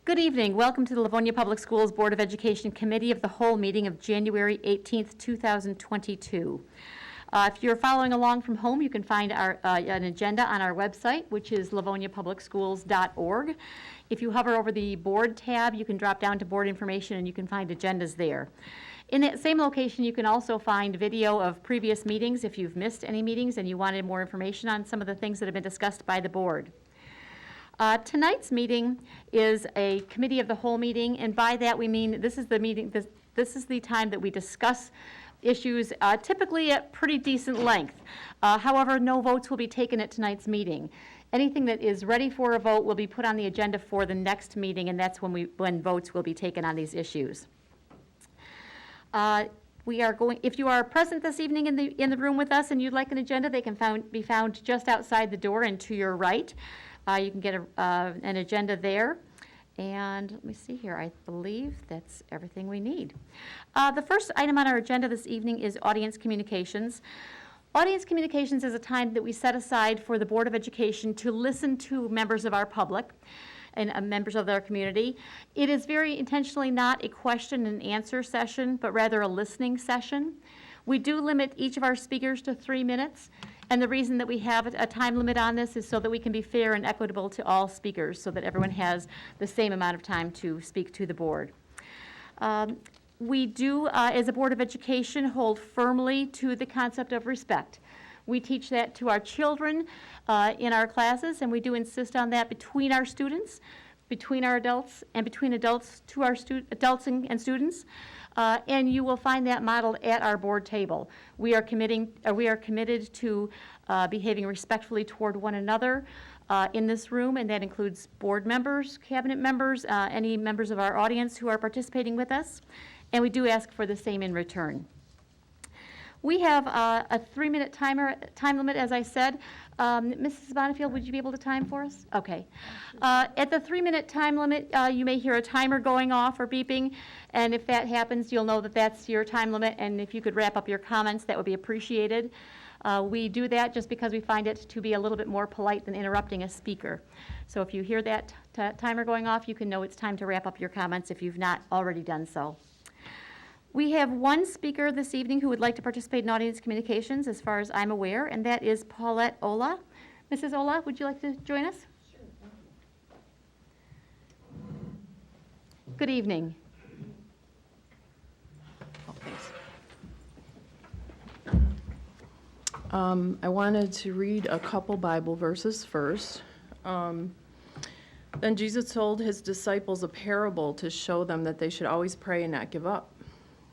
Good evening. Welcome to the Livonia Public Schools Board of Education Committee of the Whole meeting of January 18th, 2022. If you're following along from home, you can find an agenda on our website, which is livoniapublicschools.org. If you hover over the board tab, you can drop down to board information and you can find agendas there. In that same location, you can also find video of previous meetings if you've missed any meetings and you wanted more information on some of the things that have been discussed by the board. Tonight's meeting is a committee of the whole meeting, and by that we mean this is the meeting. This is the time that we discuss issues, typically at pretty decent length. However, no votes will be taken at tonight's meeting. Anything that is ready for a vote will be put on the agenda for the next meeting, and that's when votes will be taken on these issues. If you are present this evening in the room with us and you'd like an agenda, they can be found just outside the door and to your right. You can get an agenda there. And let me see here, I believe that's everything we need. The first item on our agenda this evening is audience communications. Audience communications is a time that we set aside for the Board of Education to listen to members of our public and members of our community. It is very intentionally not a question and answer session, but rather a listening session. We do limit each of our speakers to 3 minutes. And the reason that we have a time limit on this is so that we can be fair and equitable to all speakers so that everyone has the same amount of time to speak to the board. We do, as a Board of Education, hold firmly to the concept of respect. We teach that to our children in our classes, and we do insist on that between our students, between our adults, and between adults to our adults and students. And you will find that modeled at our board table. We are committed to behaving respectfully toward one another in this room, and that includes board members, cabinet members, any members of our audience who are participating with us, and we do ask for the same in return. We have a 3-minute time limit, as I said. Mrs. Bonifield, would you be able to time for us? Okay. At the 3-minute time limit, you may hear a timer going off or beeping, and if that happens, you'll know that that's your time limit, and if you could wrap up your comments, that would be appreciated. We do that just because we find it to be a little bit more polite than interrupting a speaker. So if you hear that timer going off, you can know it's time to wrap up your comments if you've not already done so. We have one speaker this evening who would like to participate in audience communications, as far as I'm aware, and that is Paulette Ola. Mrs. Ola, would you like to join us? Sure, thank you. Good evening. I wanted to read a couple Bible verses first. Then Jesus told his disciples a parable to show them that they should always pray and not give up.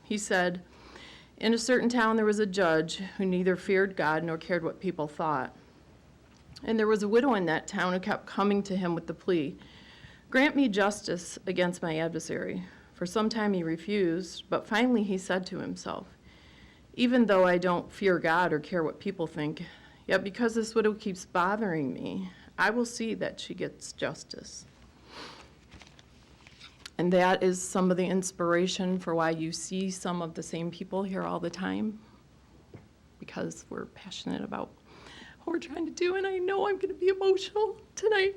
He said, "In a certain town there was a judge who neither feared God nor cared what people thought. And there was a widow in that town who kept coming to him with the plea, 'Grant me justice against my adversary.' For some time he refused, but finally he said to himself, 'Even though I don't fear God or care what people think, yet because this widow keeps bothering me, I will see that she gets justice.'" And that is some of the inspiration for why you see some of the same people here all the time, because we're passionate about what we're trying to do, and I know I'm going to be emotional tonight.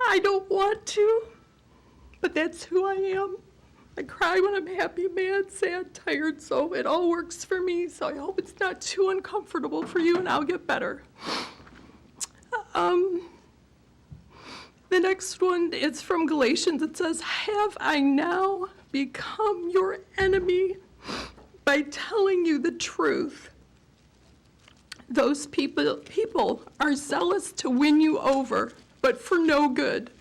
I don't want to, but that's who I am. I cry when I'm happy, mad, sad, tired, so it all works for me, so I hope it's not too uncomfortable for you, and I'll get better. The next one is from Galatians. It says, "Have I now become your enemy by telling you the truth? Those people are zealous to win you over, but for no good.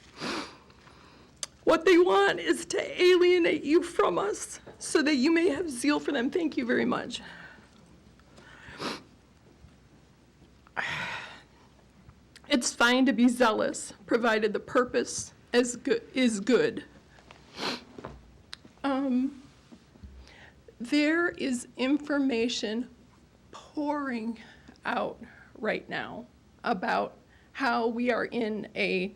What they want is to alienate you from us so that you may have zeal for them." Thank you very much. It's fine to be zealous, provided the purpose is good. There is information pouring out right now about how we are in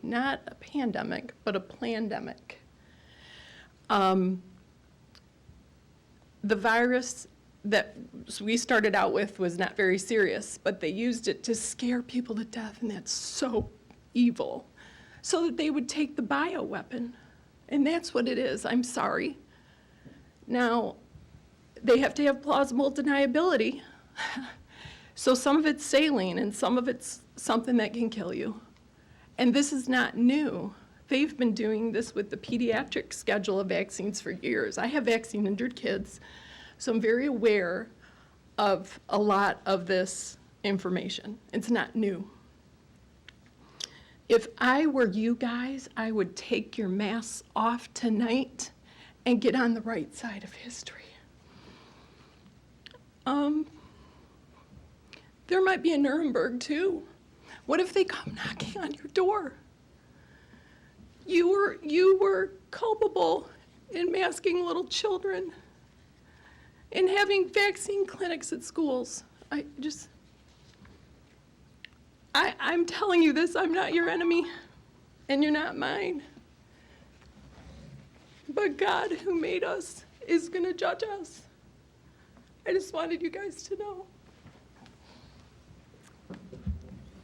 not a pandemic, but a plandemic. The virus that we started out with was not very serious, but they used it to scare people to death, and that's so evil, so that they would take the bioweapon And that's what it is. I'm sorry. Now, they have to have plausible deniability. So some of it's saline and some of it's something that can kill you. And this is not new. They've been doing this with the pediatric schedule of vaccines for years. I have vaccine-injured kids, so I'm very aware of a lot of this information. It's not new. If I were you guys, I would take your masks off tonight and get on the right side of history. There might be a Nuremberg too. What if they come knocking on your door? You were culpable in masking little children and having vaccine clinics at schools. I'm telling you this, I'm not your enemy, and you're not mine. But God, who made us, is gonna judge us. I just wanted you guys to know.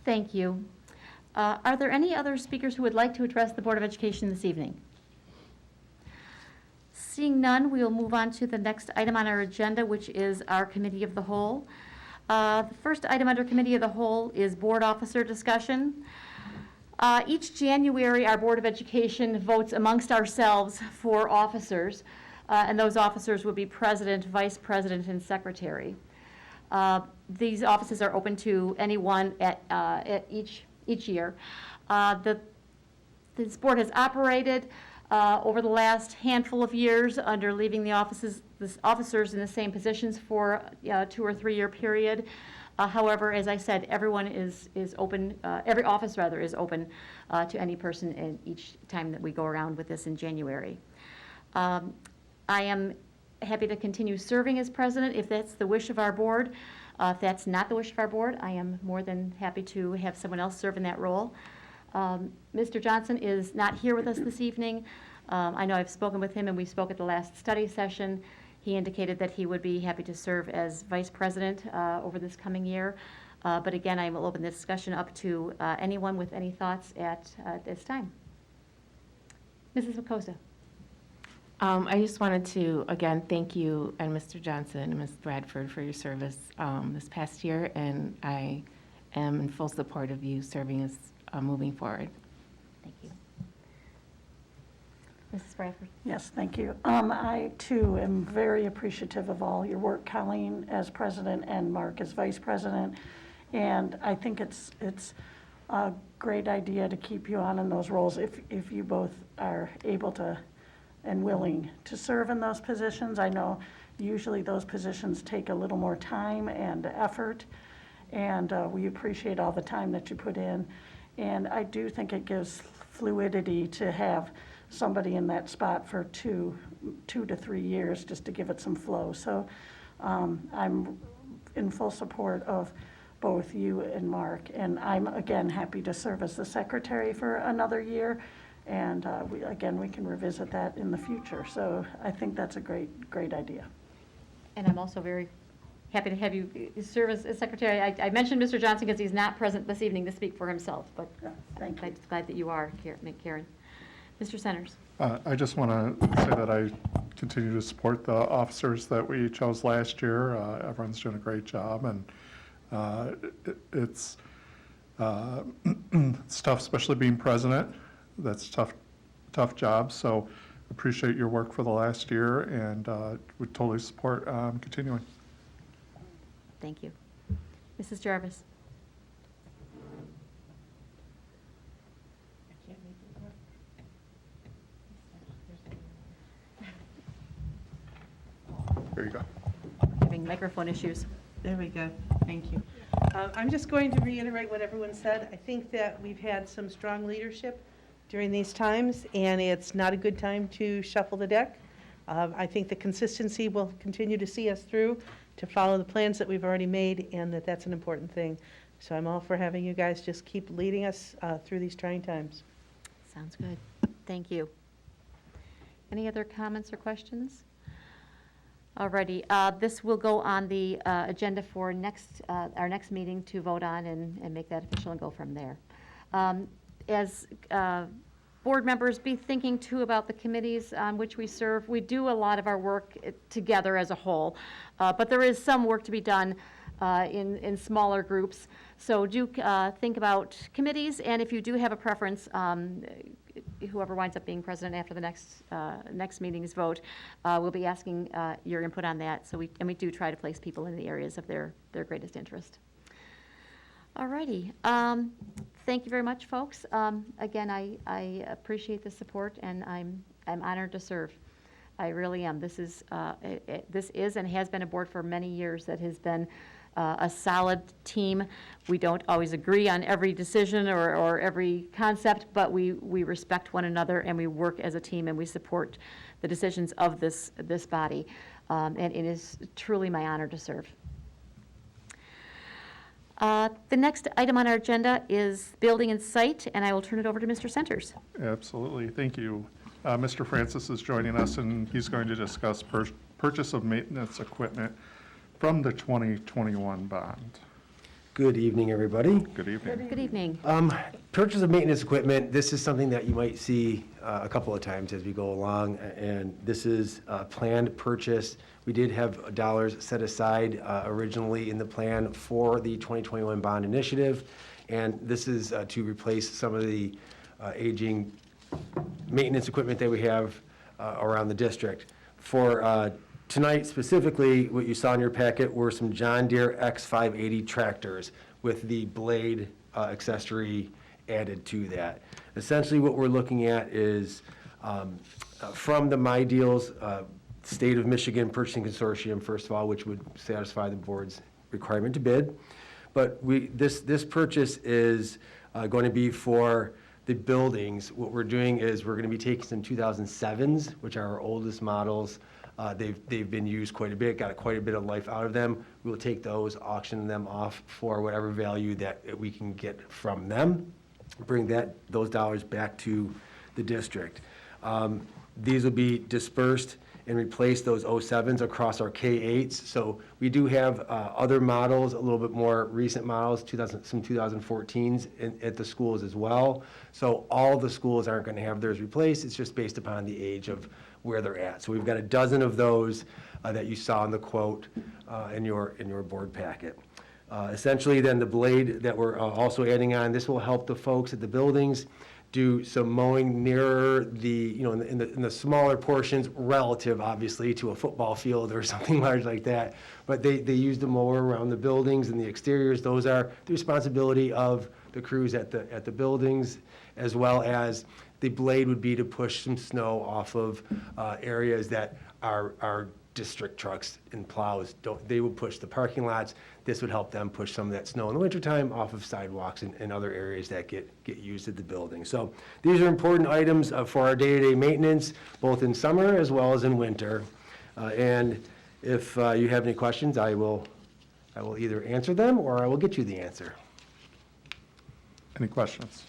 Thank you. Are there any other speakers who would like to address the Board of Education this evening? Seeing none, we will move on to the next item on our agenda, which is our Committee of the Whole. The first item under Committee of the Whole is Board Officer discussion. Each January, our Board of Education votes amongst ourselves for officers, and those officers would be President, Vice President, and Secretary. These offices are open to anyone at each year. This board has operated over the last handful of years under leaving the officers in the same positions for a 2 or 3 year period. However, as I said, everyone is open, every office rather is open to any person in each time that we go around with this in January. I am happy to continue serving as president if that's the wish of our board. If that's not the wish of our board, I am more than happy to have someone else serve in that role. Mr. Johnson is not here with us this evening. I know I've spoken with him and we spoke at the last study session. He indicated that he would be happy to serve as vice president over this coming year. But again, I will open this discussion up to anyone with any thoughts at this time. Mrs. Makosa. I just wanted to, again, thank you and Mr. Johnson and Ms. Bradford for your service this past year, and I am in full support of you serving as moving forward. Thank you. Mrs. Bradford. Yes, thank you. I, too, am very appreciative of all your work, Colleen as president and Mark as vice president. And I think it's a great idea to keep you on in those roles if you both are able to and willing to serve in those positions. I know usually those positions take a little more time and effort, and we appreciate all the time that you put in. And I do think it gives fluidity to have somebody in that spot for two to 3 years just to give it some flow. So I'm in full support of both you and Mark, and I'm again happy to serve as the secretary for another year. And we can revisit that in the future. So I think that's a great idea. And I'm also very happy to have you serve as secretary. I mentioned Mr. Johnson because he's not present this evening to speak for himself, but Yeah, thank you. I'm glad that you are, Karen. Mr. Centers. I just want to say that I continue to support the officers that we chose last year. Everyone's doing a great job, and it's tough, especially being president. That's a tough job, so appreciate your work for the last year, and would totally support continuing. Thank you. Mrs. Jarvis. There you go. Having microphone issues. There we go. Thank you. I'm just going to reiterate what everyone said. I think that we've had some strong leadership during these times, and it's not a good time to shuffle the deck. I think the consistency will continue to see us through to follow the plans that we've already made, and that's an important thing. So I'm all for having you guys just keep leading us through these trying times. Sounds good. Thank you. Any other comments or questions? Alrighty, this will go on the agenda for our next meeting to vote on and make that official and go from there. As board members be thinking too about the committees on which we serve. We do a lot of our work together as a whole, but there is some work to be done in smaller groups. So do think about committees, and if you do have a preference, whoever winds up being president after the next meeting's vote, we'll be asking your input on that. So we do try to place people in the areas of their greatest interest. All righty. Thank you very much, folks. Again, I appreciate the support, and I'm honored to serve. I really am. This is and has been a board for many years that has been a solid team. We don't always agree on every decision or every concept, but we respect one another, and we work as a team, and we support the decisions of this body. And it is truly my honor to serve. The next item on our agenda is building and site, and I will turn it over to Mr. Centers. Absolutely, thank you. Mr. Francis is joining us, and he's going to discuss purchase of maintenance equipment from the 2021 bond. Good evening, everybody. Good evening. Good evening. Purchase of maintenance equipment, this is something that you might see a couple of times as we go along, and this is a planned purchase. We did have dollars set aside originally in the plan for the 2021 bond initiative, and this is to replace some of the aging maintenance equipment that we have around the district. For tonight specifically, what you saw in your packet were some John Deere X580 tractors with the blade accessory added to that. Essentially what we're looking at is from the My Deals State of Michigan Purchasing Consortium, first of all, which would satisfy the board's requirement to bid. But this purchase is going to be for the buildings. What we're doing is we're going to be taking some 2007s, which are our oldest models. They've been used quite a bit, got quite a bit of life out of them. We will take those, auction them off for whatever value that we can get from them, bring those dollars back to the district. These will be dispersed and replace those 07s across our K8s. So we do have other models, a little bit more recent models, some 2014s at the schools as well. So all the schools aren't going to have theirs replaced. It's just based upon the age of where they're at. So we've got a dozen of those that you saw in the quote in your board packet. Essentially then the blade that we're also adding on, this will help the folks at the buildings do some mowing nearer the, in the smaller portions relative, obviously, to a football field or something large like that. But they use the mower around the buildings and the exteriors. Those are the responsibility of the crews at the buildings, as well as the blade would be to push some snow off of areas that our district trucks and plows they would push the parking lots. This would help them push some of that snow in the wintertime off of sidewalks and other areas that get used at the building. So these are important items for our day-to-day maintenance, both in summer as well as in winter. And if you have any questions, I will either answer them or I will get you the answer. Any questions?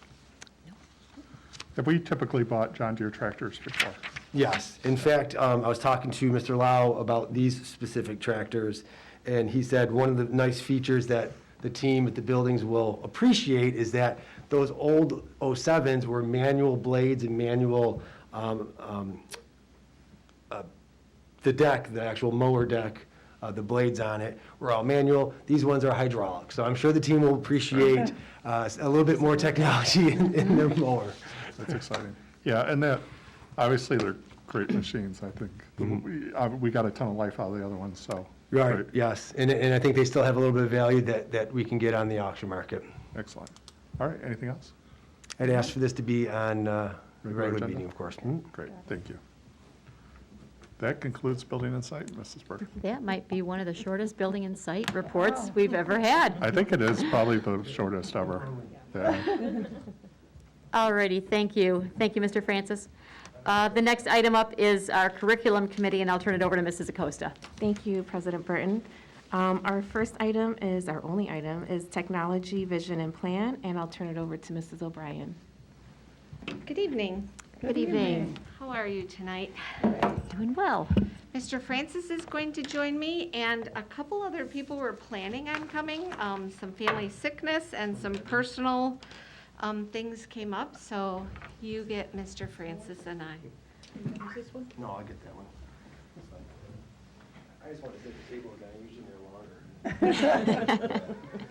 Have we typically bought John Deere tractors before? Yes. In fact, I was talking to Mr. Lau about these specific tractors, and he said one of the nice features that the team at the buildings will appreciate is that those old 07s were manual blades and manual, the deck, the actual mower deck, the blades on it were all manual. These ones are hydraulic. So I'm sure the team will appreciate a little bit more technology in their mower. That's exciting. Yeah, and that, obviously, they're great machines, I think. We got a ton of life out of the other ones, so. Right, great. yes. And I think they still have a little bit of value that we can get on the auction market. Excellent. All right, anything else? I'd ask for this to be on the regular agenda? meeting, of course. Great, thank you. That concludes building and site, Mrs. Burke. That might be one of the shortest building and site reports we've ever had. I think it is probably the shortest ever. Yeah. All righty, thank you. Thank you, Mr. Francis. The next item up is our curriculum committee, and I'll turn it over to Mrs. Acosta. Thank you, President Burton. Our first item is, our only item, is technology, vision, and plan, and I'll turn it over to Mrs. O'Brien. Good evening. Good evening. How are you tonight? Doing well. Mr. Francis is going to join me, and a couple other people were planning on coming, some family sickness and some personal things came up, so you get Mr. Francis and I. No, I'll get that one. I just want to sit at the table again, usually they're longer.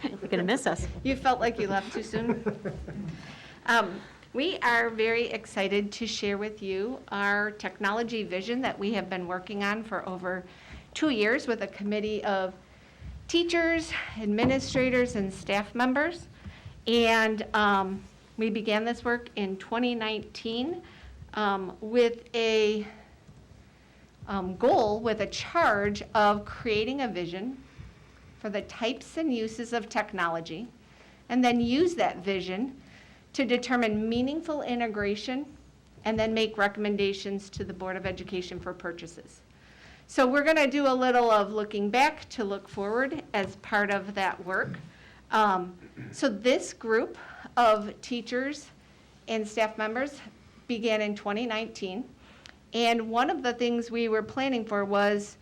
You're going to miss us. You felt like you left too soon? We are very excited to share with you our technology vision that we have been working on for over 2 years with a committee of teachers, administrators, and staff members. And we began this work in 2019 with a goal, with a charge of creating a vision for the types and uses of technology, and then use that vision to determine meaningful integration and then make recommendations to the Board of Education for purchases. So we're going to do a little of looking back to look forward as part of that work. So this group of teachers and staff members began in 2019. And one of the things we were planning for was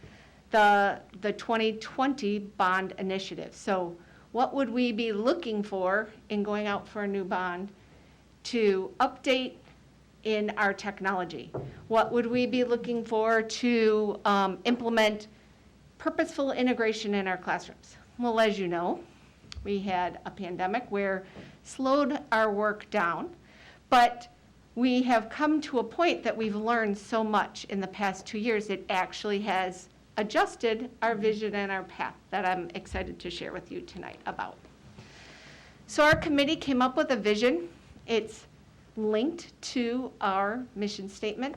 the 2020 bond initiative. So what would we be looking for in going out for a new bond to update in our technology? What would we be looking for to implement purposeful integration in our classrooms? Well, as you know, we had a pandemic where slowed our work down, but we have come to a point that we've learned so much in the past 2 years, it actually has adjusted our vision and our path that I'm excited to share with you tonight about. So our committee came up with a vision. It's linked to our mission statement,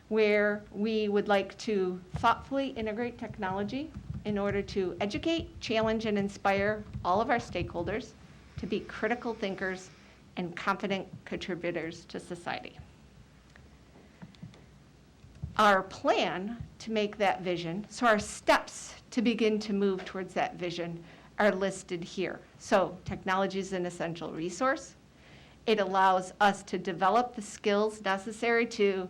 where we would like to thoughtfully integrate technology in order to educate, challenge, and inspire all of our stakeholders to be critical thinkers and confident contributors to society. Our plan to make that vision, so our steps to begin to move towards that vision are listed here. So technology is an essential resource. It allows us to develop the skills necessary to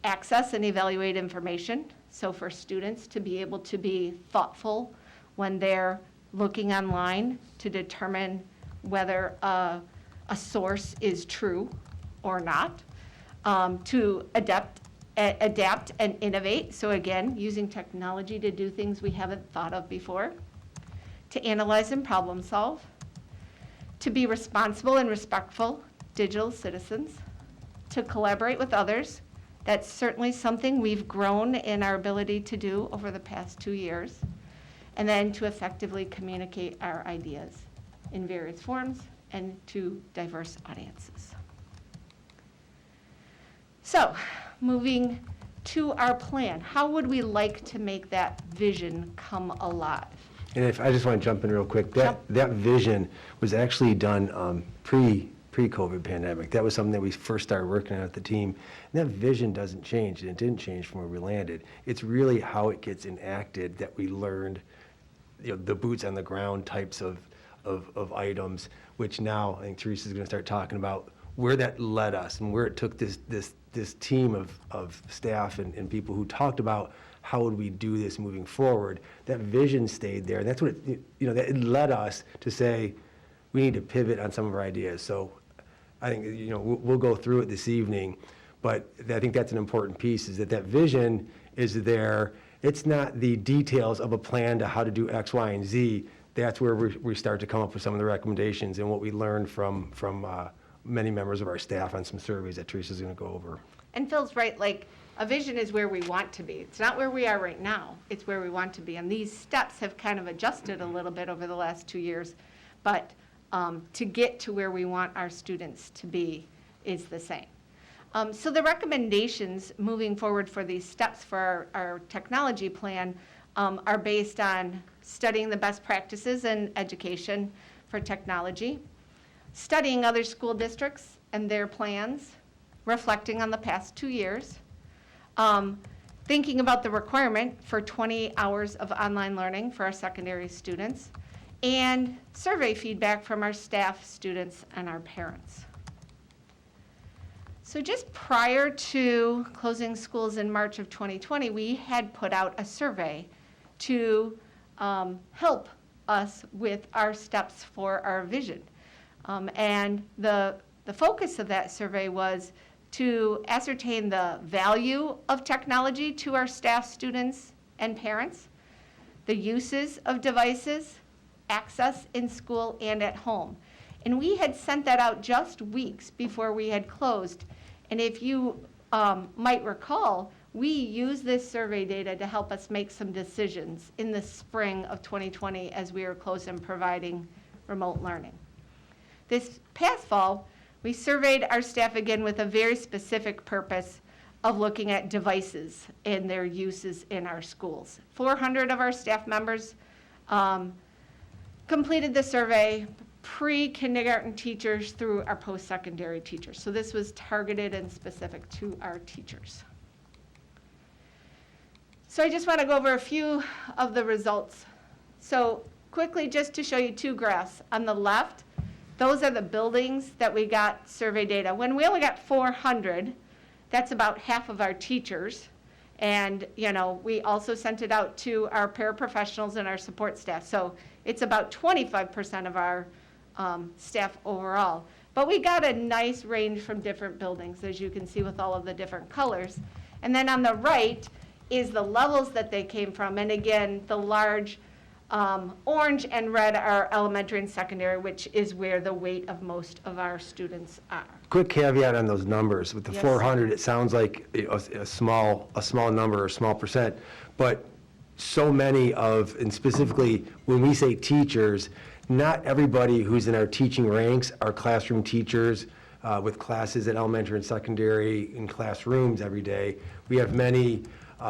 access and evaluate information. So for students to be able to be thoughtful when they're looking online to determine whether a source is true or not, to adapt and innovate. So again, using technology to do things we haven't thought of before, to analyze and problem solve, to be responsible and respectful digital citizens, to collaborate with others. That's certainly something we've grown in our ability to do over the past 2 years. And then to effectively communicate our ideas in various forms and to diverse audiences. So, moving to our plan, how would we like to make that vision come alive? And if I just want to jump in real quick, that vision was actually done pre-COVID pandemic. That was something that we first started working on at the team. And that vision doesn't change, and it didn't change from where we landed. It's really how it gets enacted that we learned, the boots on the ground types of items, which now I think Teresa's going to start talking about where that led us and where it took this team of staff and people who talked about how would we do this moving forward. That vision stayed there, and that's what that it led us to say we need to pivot on some of our ideas. So I think we'll go through it this evening, but I think that's an important piece, is that vision is there. It's not the details of a plan to how to do X, Y, and Z. That's where we start to come up with some of the recommendations and what we learned from many members of our staff on some surveys that Teresa's going to go over. And Phil's right, like a vision is where we want to be. It's not where we are right now, it's where we want to be. And these steps have kind of adjusted a little bit over the last 2 years, but to get to where we want our students to be is the same. So the recommendations moving forward for these steps for our technology plan are based on studying the best practices in education for technology, studying other school districts and their plans, reflecting on the past 2 years, thinking about the requirement for 20 hours of online learning for our secondary students, and survey feedback from our staff, students, and our parents. So just prior to closing schools in March of 2020, we had put out a survey to help us with our steps for our vision. And the The focus of that survey was to ascertain the value of technology to our staff, students, and parents, the uses of devices, access in school and at home. And we had sent that out just weeks before we had closed. And if you might recall, we used this survey data to help us make some decisions in the spring of 2020 as we were closed and providing remote learning. This past fall, we surveyed our staff again with a very specific purpose of looking at devices and their uses in our schools. 400 of our staff members completed the survey, pre-kindergarten teachers through our post-secondary teachers. So this was targeted and specific to our teachers. So I just want to go over a few of the results. So quickly, just to show you two graphs. On the left, those are the buildings that we got survey data. When we only got 400, that's about half of our teachers. And, you know, we also sent it out to our paraprofessionals and our support staff. So it's about 25% of our staff overall. But we got a nice range from different buildings, as you can see with all of the different colors. And then on the right is the levels that they came from. And again, the large orange and red are elementary and secondary, which is where the weight of most of our students are. Quick caveat on those numbers. With the Yes. 400, it sounds like a small number or a small percent, but so many of, and specifically when we say teachers, not everybody who's in our teaching ranks are classroom teachers with classes at elementary and secondary in classrooms every day. We have many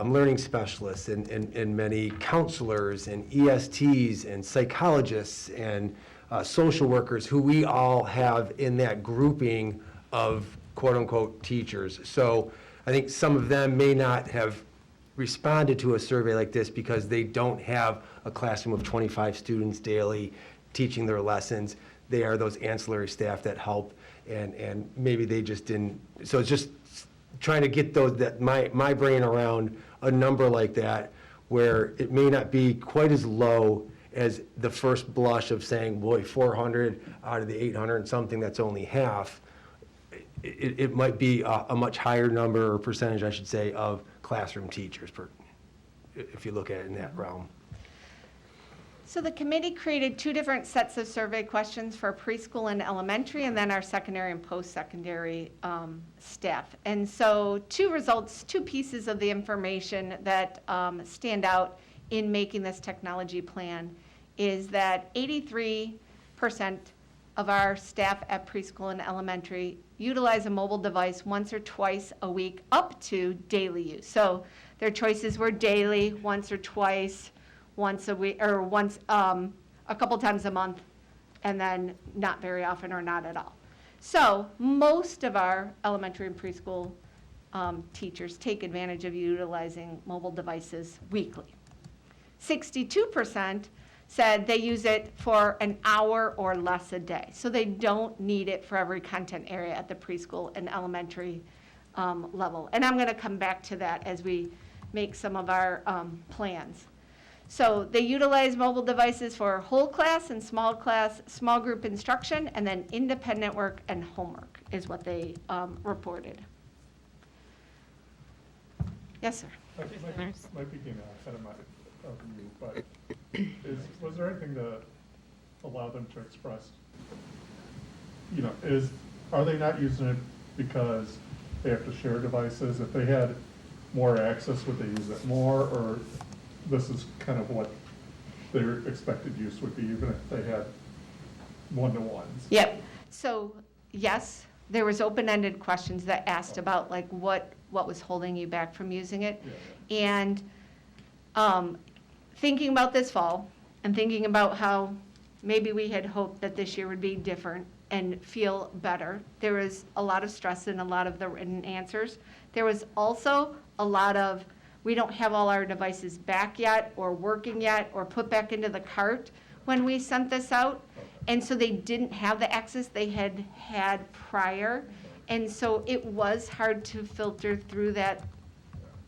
learning specialists and many counselors and ESTs and psychologists and social workers who we all have in that grouping of quote-unquote teachers. So I think some of them may not have responded to a survey like this because they don't have a classroom of 25 students daily teaching their lessons. They are those ancillary staff that help, and maybe they just didn't. So it's just trying to get my brain around a number like that, where it may not be quite as low as the first blush of saying, boy, 400 out of the 800 and something, that's only half. It might be a much higher number, or percentage, I should say, of classroom teachers, if you look at it in that realm. So the committee created two different sets of survey questions for preschool and elementary, and then our secondary and post-secondary staff. And so two pieces of the information that stand out in making this technology plan is that 83% of our staff at preschool and elementary utilize a mobile device once or twice a week up to daily use. So their choices were daily, once or twice, once a week, or once a couple times a month, and then not very often or not at all. So most of our elementary and preschool teachers take advantage of utilizing mobile devices weekly. 62% said they use it for an hour or less a day. So they don't need it for every content area at the preschool and elementary level. And I'm going to come back to that as we make some of our plans. So they utilize mobile devices for whole class and small class, small group instruction, and then independent work and homework is what they reported. Yes, sir. Might be getting ahead of you, but was there anything to allow them to express, are they not using it because they have to share devices? If they had more access, would they use it more, or this is kind of what their expected use would be, even if they had one-to-ones? Yep. So yes, there was open-ended questions that asked about like what was holding you back from using it. Yeah. And thinking about this fall and thinking about how maybe we had hoped that this year would be different and feel better, there was a lot of stress in a lot of the written answers. There was also a lot of, we don't have all our devices back yet or working yet or put back into the cart when we sent this out. And so they didn't have the access they had had prior. And so it was hard to filter through that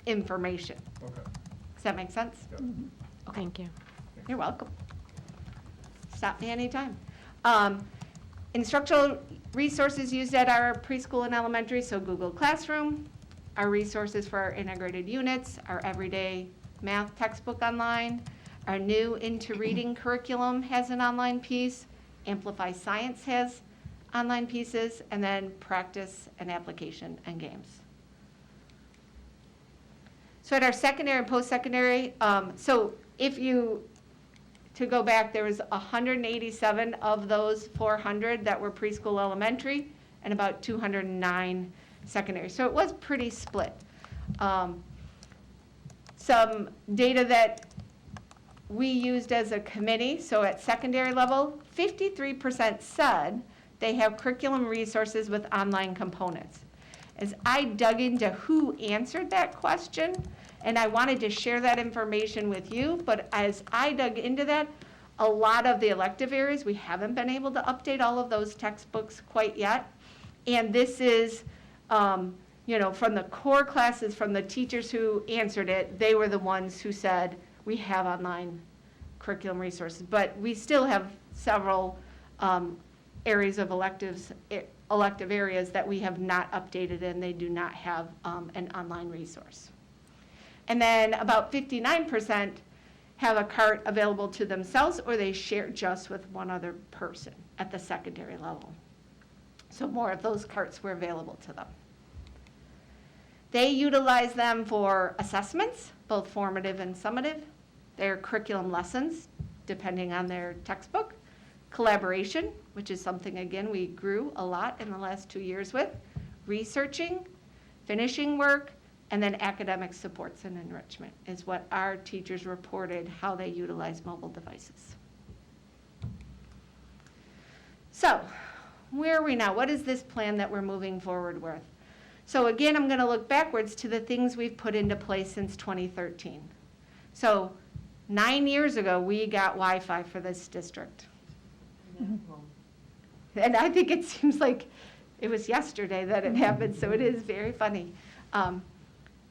information. Okay. Does that make sense? Yeah. Thank you. You're welcome. Stop me anytime. Instructional resources used at our preschool and elementary, so Google Classroom, our resources for our integrated units, our everyday math textbook online, our new Into Reading curriculum has an online piece, Amplify Science has online pieces, and then practice and application and games. So at our secondary and post-secondary, so if you, to go back, there was 187 of those 400 that were preschool elementary and about 209 secondary. So it was pretty split. Some data that we used as a committee, so at secondary level, 53% said they have curriculum resources with online components. As I dug into who answered that question, and I wanted to share that information with you, but as I dug into that, a lot of the elective areas, we haven't been able to update all of those textbooks quite yet. And this is, you know, from the core classes, from the teachers who answered it, they were the ones who said, we have online curriculum resources. But we still have several areas of elective areas that we have not updated, and they do not have an online resource. And then about 59% have a cart available to themselves, or they share just with one other person at the secondary level. So more of those carts were available to them. They utilize them for assessments, both formative and summative, their curriculum lessons, depending on their textbook, collaboration, which is something, again, we grew a lot in the last 2 years with, researching, finishing work, and then academic supports and enrichment is what our teachers reported how they utilize mobile devices. So, where are we now? What is this plan that we're moving forward with? So again, I'm going to look backwards to the things we've put into place since 2013. So 9 years ago, we got Wi-Fi for this district. And I think it seems like it was yesterday that it happened, so it is very funny.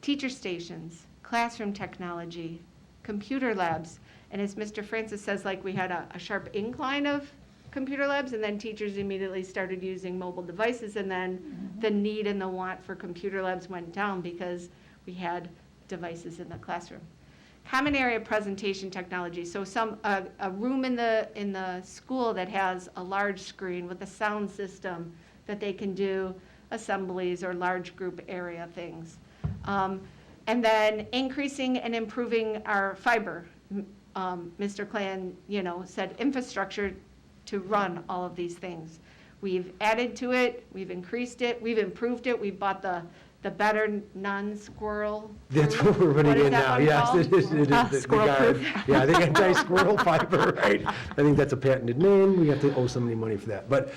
Teacher stations, classroom technology, computer labs, and as Mr. Francis says, like we had a sharp incline of computer labs, and then teachers immediately started using mobile devices, and then the need and the want for computer labs went down because we had devices in the classroom. Common area presentation technology, so a room in the school that has a large screen with a sound system that they can do assemblies or large group area things. And then increasing and improving our fiber. Mr. Clan, said infrastructure to run all of these things. We've added to it, we've increased it, we've improved it, we bought the better non-squirrel. That's what we're What putting is in that now, one yes. called? It is the Squirrel guard. proof. Yeah, the anti-squirrel fiber, right? I think that's a patented name, we have to owe somebody money for that. But,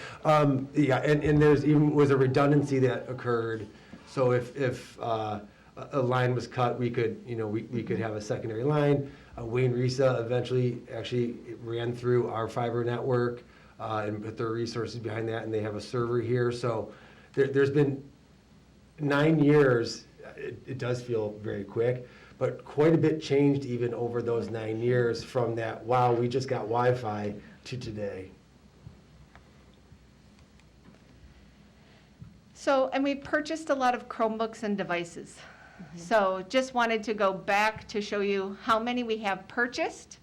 yeah, and there's even, was a redundancy that occurred, so if a line was cut, we could, we could have a secondary line. Wayne Risa eventually actually ran through our fiber network and put their resources behind that, and they have a server here. So there's been 9 years. It does feel very quick, but quite a bit changed even over those 9 years from that, wow, we just got Wi-Fi, to today. So, and we purchased a lot of Chromebooks and devices. So just wanted to go back to show you how many we have purchased,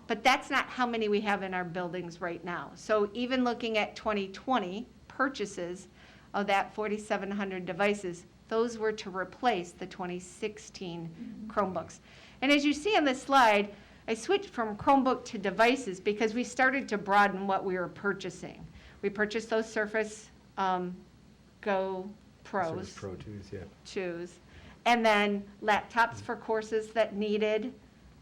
but that's not how many we have in our buildings right now. So even looking at 2020 purchases of that 4,700 devices, those were to replace the 2016 Chromebooks. And as you see on this slide, I switched from Chromebook to devices because we started to broaden what we were purchasing. We purchased those Surface Go Pros. Surface Pro 2s, yeah. Choose. And then laptops for courses that needed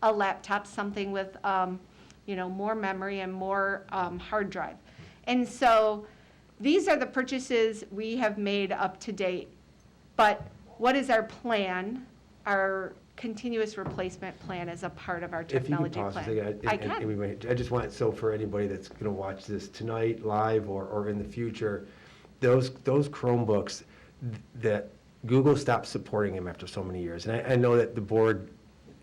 a laptop, something with, more memory and more hard drive. And so these are the purchases we have made up to date. But what is our plan, our continuous replacement plan as a part of our technology plan? If you can pause a second, I can. I just want, so for anybody that's going to watch this tonight, live, or in the future, those Chromebooks that Google stopped supporting them after so many years. And I know that the board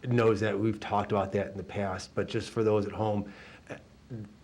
knows that, we've talked about that in the past, but just for those at home,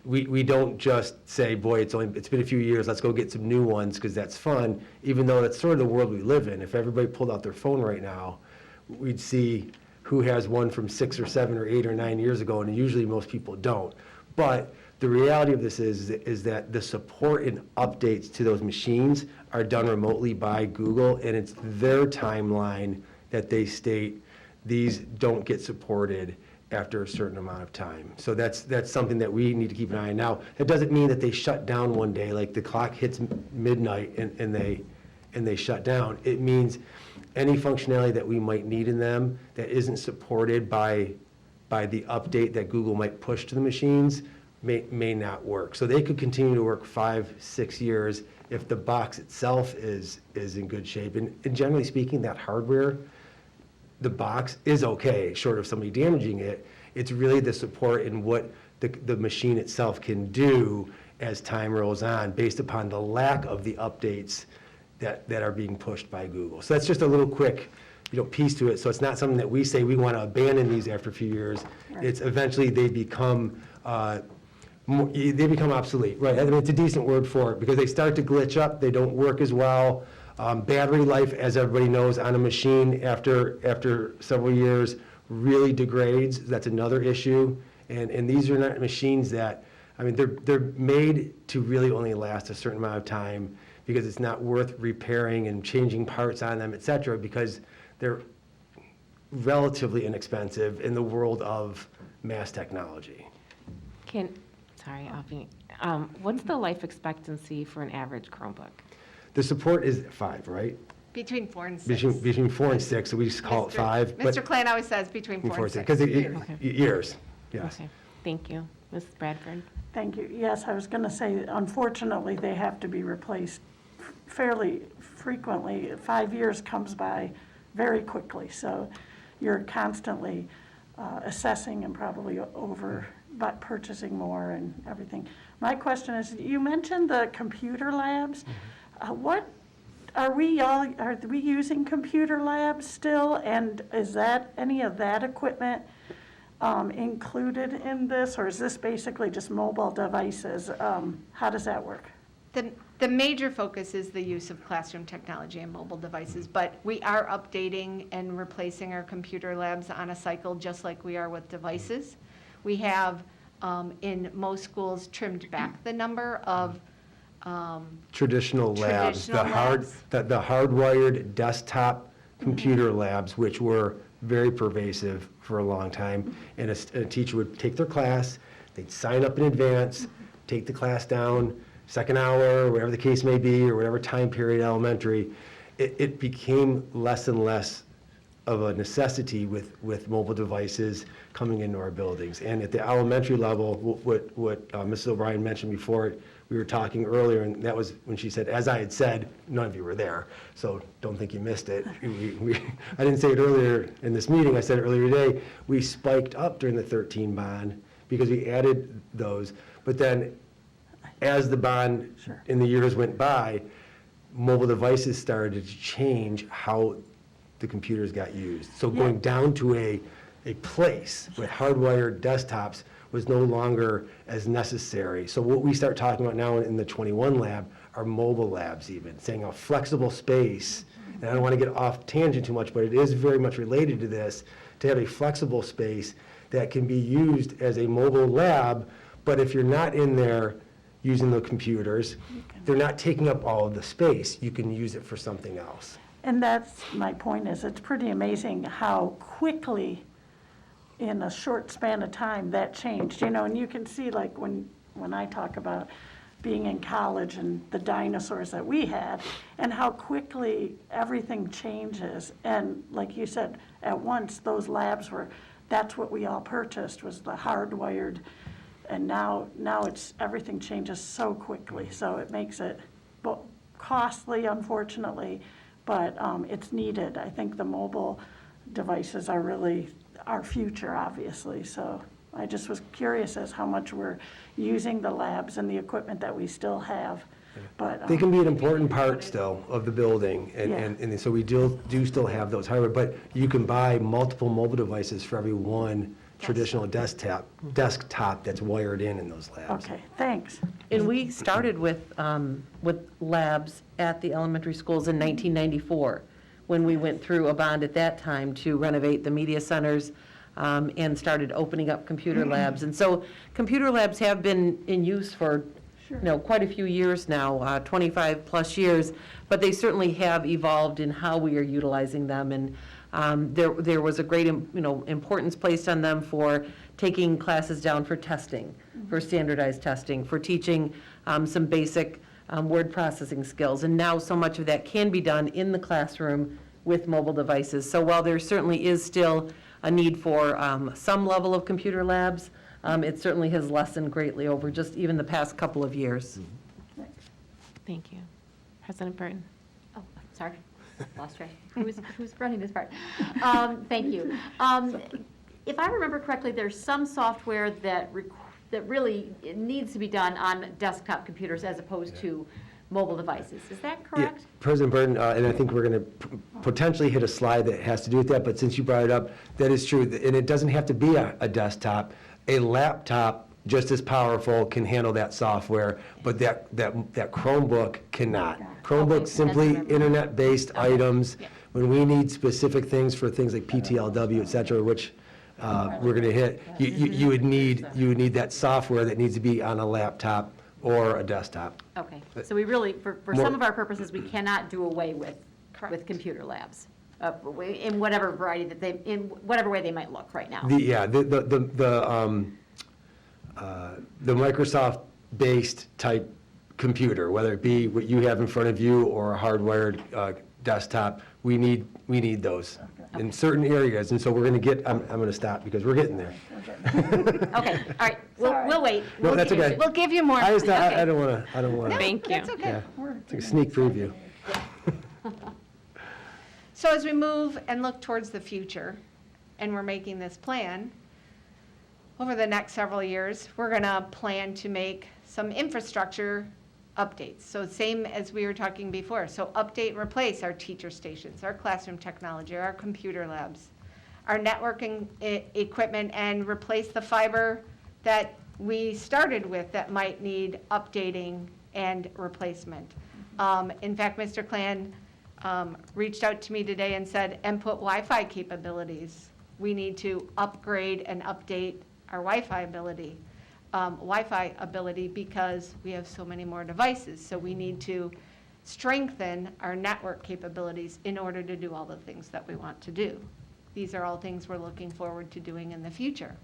we don't just say, boy, it's been a few years, let's go get some new ones, because that's fun, even though that's sort of the world we live in. If everybody pulled out their phone right now, we'd see who has one from 6 or 7 or 8 or 9 years ago, and usually most people don't. But the reality of this is that the support and updates to those machines are done remotely by Google, and it's their timeline that they state these don't get supported after a certain amount of time. So that's something that we need to keep an eye on. Now, that doesn't mean that they shut down one day, like the clock hits midnight and they shut down. It means any functionality that we might need in them that isn't supported by the update that Google might push to the machines may not work. So they could continue to work 5, 6 years if the box itself is in good shape. And generally speaking, that hardware, the box is okay, short of somebody damaging it. It's really the support and what the machine itself can do as time rolls on, based upon the lack of the updates that are being pushed by Google. So that's just a little quick, piece to it. So it's not something that we say we want to abandon these after a few years. It's eventually they become obsolete, right? I mean, it's a decent word for it, because they start to glitch up, they don't work as well. Battery life, as everybody knows, on a machine after several years really degrades. That's another issue. And these are not machines that, I mean, they're made to really only last a certain amount of time, because it's not worth repairing and changing parts on them, et cetera, because they're relatively inexpensive in the world of mass technology. What's the life expectancy for an average Chromebook? The support is 5, right? Between 4 and 6. Between 4 and 6, so we just call it 5. but Mr. Klan always says between 4 and 6. Because Okay. years, yes. Okay, thank you. Ms. Bradford? Thank you. Yes, I was going to say, unfortunately, they have to be replaced fairly frequently. 5 years comes by very quickly, so you're constantly assessing and probably but purchasing more and everything. My question is, you mentioned the computer labs. Are we using computer labs still? And is that any of that equipment included in this, or is this basically just mobile devices? How does that work? The major focus is the use of classroom technology and mobile devices, but we are updating and replacing our computer labs on a cycle, just like we are with devices. We have, in most schools, trimmed back the number of Traditional labs, the Traditional hardwired desktop computer labs, which were very pervasive for a long time. And a teacher would take their class, they'd sign up in advance, take the class down, second hour, whatever the case may be, or whatever time period elementary. It became less and less of a necessity with mobile devices coming into our buildings. And at the elementary level, what Mrs. O'Brien mentioned before, we were talking earlier, and that was when she said, as I had said, none of you were there, so don't think you missed it. I didn't say it earlier in this meeting, I said it earlier today, we spiked up during the 13 bond because we added those, but then as the bond in the years went by, mobile devices started to change how the computers got used. So going down to a place with hardwired desktops was no longer as necessary. So what we start talking about now in the 21 lab are mobile labs even, saying a flexible space, and I don't want to get off tangent too much, but it is very much related to this, to have a flexible space that can be used as a mobile lab, but if you're not in there using the computers, they're not taking up all of the space. You can use it for something else. And that's my point, is it's pretty amazing how quickly, in a short span of time, that changed. And you can see, like, when I talk about being in college and the dinosaurs that we had, and how quickly everything changes. And like you said, at once, those labs that's what we all purchased, was the hardwired. And now everything changes so quickly, so it makes it costly, unfortunately, but it's needed. I think the mobile devices are really our future, obviously, so I just was curious as how much we're using the labs and the equipment that we still have, but. They can be an important part still of the building, and so we do still have those hardware, but you can buy multiple mobile devices for every one traditional desktop that's wired in those labs. Okay, thanks. And we started with labs at the elementary schools in 1994, when we went through a bond at that time to renovate the media centers and started opening up computer labs. And so computer labs have been in use for, quite a few years now, 25-plus years, but they certainly have evolved in how we are utilizing them. And there was a great, importance placed on them for taking classes down for testing, for standardized testing, for teaching some basic word processing skills. And now so much of that can be done in the classroom with mobile devices. So while there certainly is still a need for some level of computer labs, it certainly has lessened greatly over just even the past couple of years. Thank you. President Burton. Oh, sorry, lost track. Who's running this part? Thank you. If I remember correctly, there's some software that really needs to be done on desktop computers as opposed to mobile devices. Is that Yeah, correct? President Burton, and I think we're going to potentially hit a slide that has to do with that, but since you brought it up, that is true. And it doesn't have to be a desktop. A laptop, just as powerful, can handle that software, but that Chromebook cannot. Chromebook simply internet-based items. Yeah. When we need specific things for things like PTLW, et cetera, which we're going to hit, you would need that software that needs to be on a laptop or a desktop. Okay, so we really, for some of our purposes, we cannot do away with Correct. computer labs, in whatever variety in whatever way they might look right now. The Microsoft-based type computer, whether it be what you have in front of you or a hardwired desktop, we need those in certain areas. And so we're going to get, I'm going to stop because we're getting there. Okay, all right, we'll wait. No, that's okay. We'll give you more. I just, Okay. I don't want to. Thank you. That's okay. Yeah, it's like a sneak preview. So as we move and look towards the future, and we're making this plan, over the next several years, we're going to plan to make some infrastructure updates. So same as we were talking before. So update and replace our teacher stations, our classroom technology, our computer labs, our networking equipment, and replace the fiber that we started with that might need updating and replacement. In fact, Mr. Klan reached out to me today and said, and put Wi-Fi capabilities. We need to upgrade and update our Wi-Fi ability because we have so many more devices. So we need to strengthen our network capabilities in order to do all the things that we want to do. These are all things we're looking forward to doing in the future.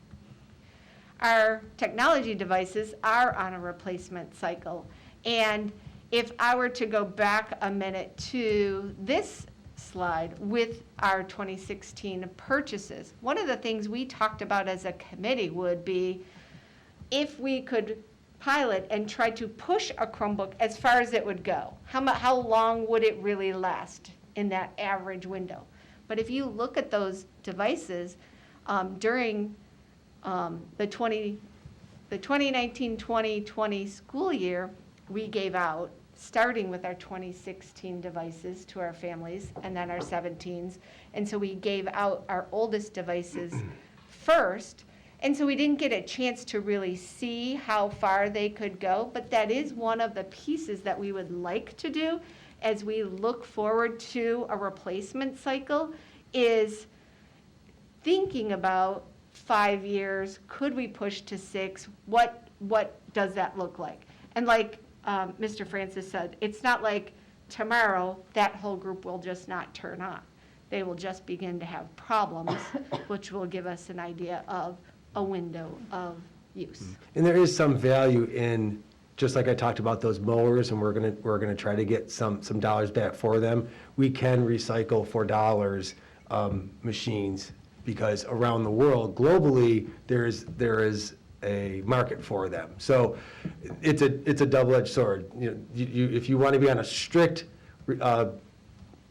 Our technology devices are on a replacement cycle. And if I were to go back a minute to this slide with our 2016 purchases, one of the things we talked about as a committee would be if we could pilot and try to push a Chromebook as far as it would go. How long would it really last in that average window? But if you look at those devices during the 2019-2020 school year, we gave out, starting with our 2016 devices to our families and then our 17s. And so we gave out our oldest devices first. And so we didn't get a chance to really see how far they could go. But that is one of the pieces that we would like to do as we look forward to a replacement cycle, is thinking about 5 years, could we push to 6? What does that look like? And like Mr. Francis said, it's not like tomorrow that whole group will just not turn on. They will just begin to have problems, which will give us an idea of a window of use. And there is some value in, just like I talked about those mowers, and we're gonna try to get some dollars back for them. We can recycle for dollars machines, because around the world, globally, there is a market for them. So it's a double-edged sword. If you want to be on a strict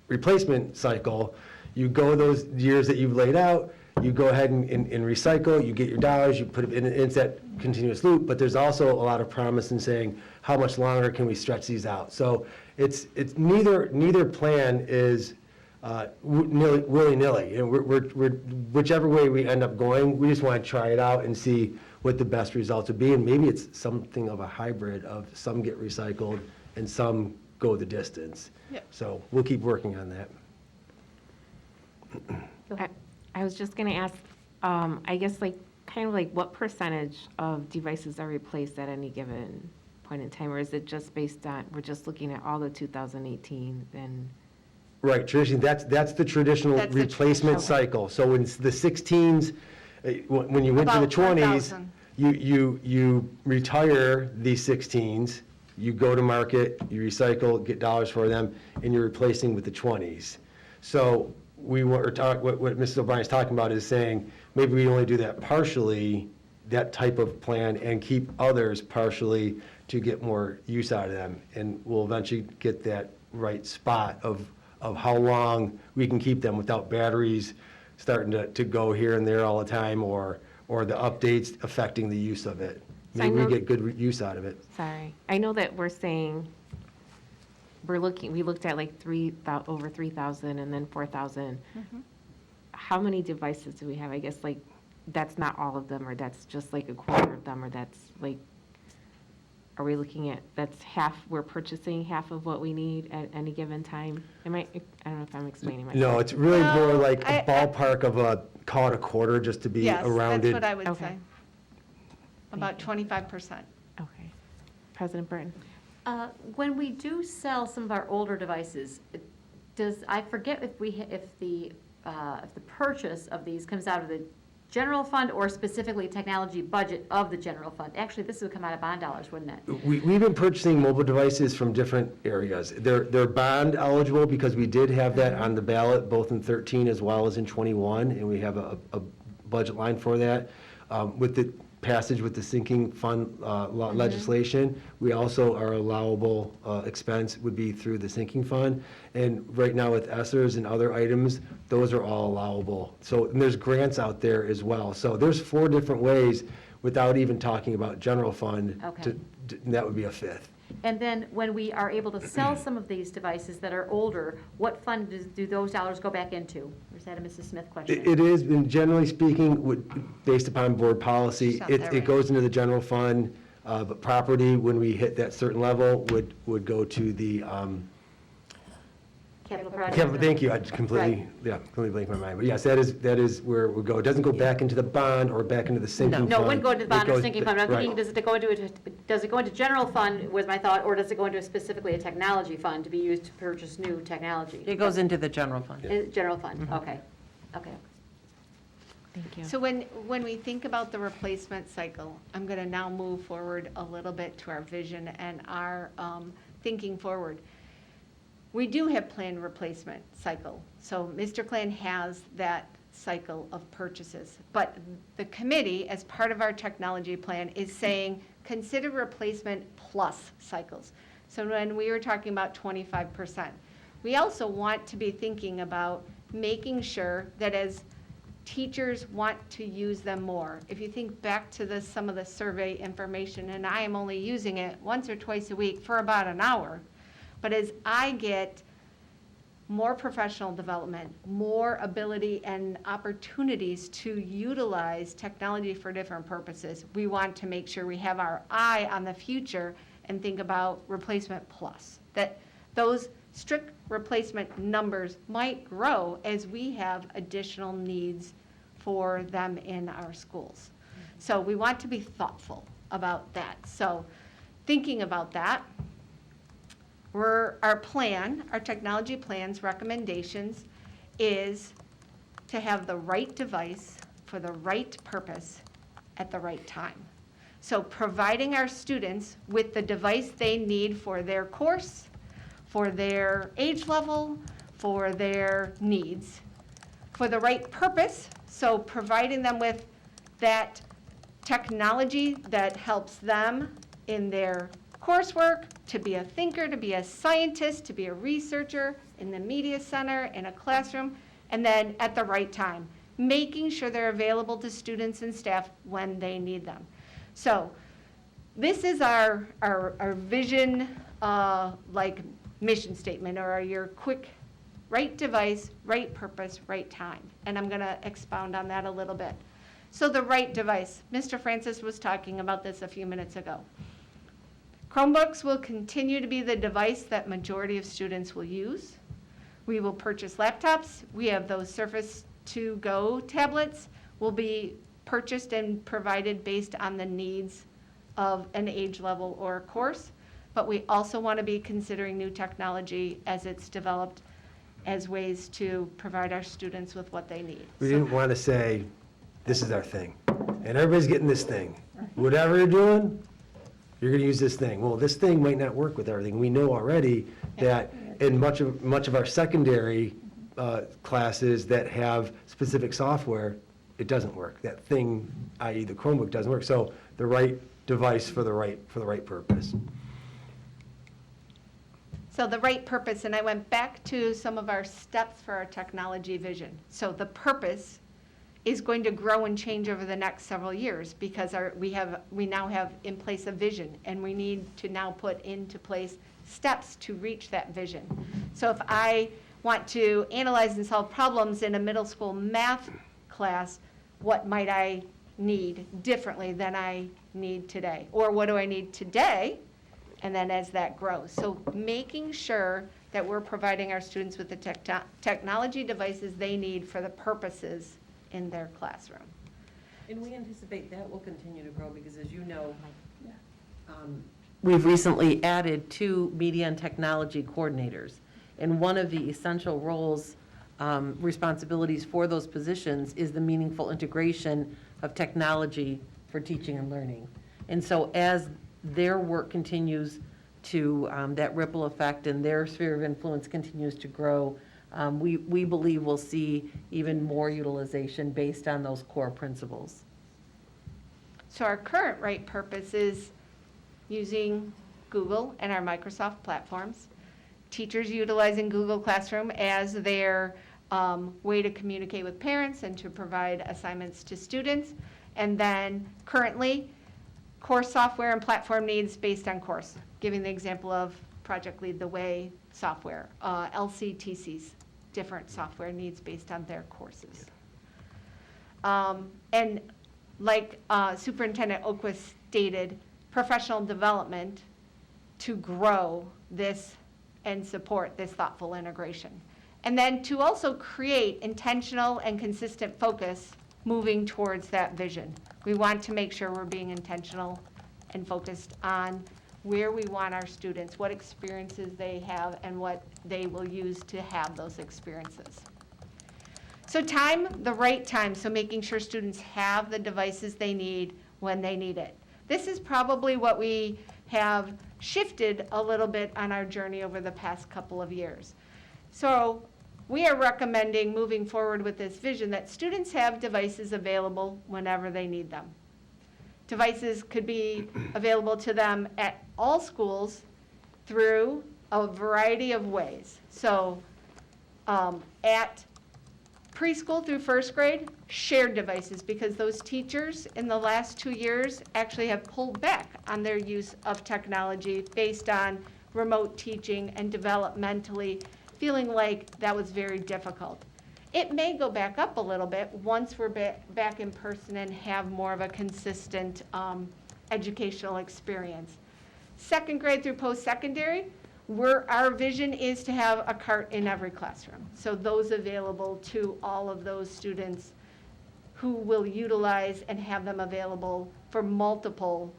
replacement cycle, you go those years that you've laid out, you go ahead and recycle, you get your dollars, you put it in, it's that continuous loop, but there's also a lot of promise in saying, how much longer can we stretch these out? So it's neither plan is willy-nilly. And whichever way we end up going, we just want to try it out and see what the best results would be. And maybe it's something of a hybrid of some get recycled and some go the distance. Yep. So we'll keep working on that. I was just going to ask, I guess, like, kind of like what percentage of devices are replaced at any given point in time? Or is it just based on, we're just looking at all the 2018 and? Right, traditionally, that's the traditional That's the replacement traditional. cycle. So when it's the 16s, when you went to the About 20s, 1,000. you retire these 16s, you go to market, you recycle, get dollars for them, and you're replacing with the 20s. So what Mrs. O'Brien's talking about is saying, maybe we only do that partially, that type of plan, and keep others partially to get more use out of them. And we'll eventually get that right spot of how long we can keep them without batteries starting to go here and there all the time, or the updates affecting the use of it. So I Maybe we know- get good use out of it. Sorry. I know that we're saying, we looked at like over 3,000 and then 4,000. How many devices do we have? I guess like, that's not all of them, or that's just like a quarter of them, or that's like, are we looking at, that's half, we're purchasing half of what we need at any given time? I don't know if I'm explaining myself. No, it's really No, more like a I- ballpark of call it a quarter, just to be Yes, that's rounded. what I would Okay. say. About 25%. Okay. President Burton? When we do sell some of our older devices, I forget if the purchase of these comes out of the general fund or specifically technology budget of the general fund? Actually, this would come out of bond dollars, wouldn't it? We've been purchasing mobile devices from different areas. They're bond eligible because we did have that on the ballot, both in 13 as well as in 21, and we have a budget line for that. With the passage with the sinking fund legislation, we also, our allowable expense would be through the sinking fund. And right now with ESSERs and other items, those are all allowable. So and there's grants out there as well. So there's 4 different ways without even talking about general fund. Okay. And that would be a 5th. And then when we are able to sell some of these devices that are older, what fund do those dollars go back into? Or is that a Mrs. Smith question? It is, and generally speaking, based upon board policy, Sounds that it right. goes into the general fund, but property, when we hit that certain level, would go to the, Capital projects? thank you, I just completely blanked my mind. But yes, that is where it would go. It doesn't go back into the bond or back into the sinking fund. No, it wouldn't go into the bond It or goes- sinking fund. I'm right. thinking, does it go into general fund, was my thought, or does it go into specifically a technology fund to be used to purchase new technology? It goes into the general fund. General fund, okay, okay. Thank you. So when we think about the replacement cycle, I'm going to now move forward a little bit to our vision and our thinking forward. We do have planned replacement cycle. So Mr. Klan has that cycle of purchases. But the committee, as part of our technology plan, is saying, consider replacement plus cycles. So when we were talking about 25%, we also want to be thinking about making sure that as teachers want to use them more. If you think back to some of the survey information, and I am only using it once or twice a week for about an hour, but as I get more professional development, more ability and opportunities to utilize technology for different purposes, we want to make sure we have our eye on the future and think about replacement plus. That those strict replacement numbers might grow as we have additional needs for them in our schools. So we want to be thoughtful about that. So thinking about that, our technology plan's recommendations is to have the right device for the right purpose at the right time. So providing our students with the device they need for their course, for their age level, for their needs, for the right purpose, so providing them with that technology that helps them in their coursework, to be a thinker, to be a scientist, to be a researcher in the media center, in a classroom, and then at the right time, making sure they're available to students and staff when they need them. So this is our vision, like mission statement, or your quick right device, right purpose, right time. And I'm going to expound on that a little bit. So the right device, Mr. Francis was talking about this a few minutes ago. Chromebooks will continue to be the device that majority of students will use. We will purchase laptops. We have those Surface 2 Go tablets will be purchased and provided based on the needs of an age level or a course. But we also want to be considering new technology as it's developed as ways to provide our students with what they need. We didn't want to say, this is our thing, and everybody's getting this thing. Whatever you're doing, you're going to use this thing. Well, this thing might not work with everything. We know already that in much of our secondary classes that have specific software, it doesn't work. That thing, i.e. the Chromebook, doesn't work. So the right device for the right purpose. So the right purpose, and I went back to some of our steps for our technology vision. So the purpose is going to grow and change over the next several years because we now have in place a vision, and we need to now put into place steps to reach that vision. So if I want to analyze and solve problems in a middle school math class, what might I need differently than I need today? Or what do I need today? And then as that grows. So making sure that we're providing our students with the technology devices they need for the purposes in their classroom. And we anticipate that will continue to grow because, as you know, we've recently added 2 media and technology coordinators. And one of the essential roles, responsibilities for those positions is the meaningful integration of technology for teaching and learning. And so as their work continues to, that ripple effect and their sphere of influence continues to grow, we believe we'll see even more utilization based on those core principles. So our current right purpose is using Google and our Microsoft platforms, teachers utilizing Google Classroom as their way to communicate with parents and to provide assignments to students, and then currently course software and platform needs based on course, giving the example of Project Lead the Way software, LCTC's different software needs based on their courses. And like Superintendent Oquist stated, professional development to grow this and support this thoughtful integration. And then to also create intentional and consistent focus moving towards that vision. We want to make sure we're being intentional and focused on where we want our students, what experiences they have, and what they will use to have those experiences. So time, the right time, so making sure students have the devices they need when they need it. This is probably what we have shifted a little bit on our journey over the past couple of years. So we are recommending moving forward with this vision that students have devices available whenever they need them. Devices could be available to them at all schools through a variety of ways. So at preschool through first grade, shared devices, because those teachers in the last 2 years actually have pulled back on their use of technology based on remote teaching and developmentally feeling like that was very difficult. It may go back up a little bit once we're back in person and have more of a consistent educational experience. Second grade through post-secondary, our vision is to have a cart in every classroom. So those available to all of those students who will utilize and have them available for multiple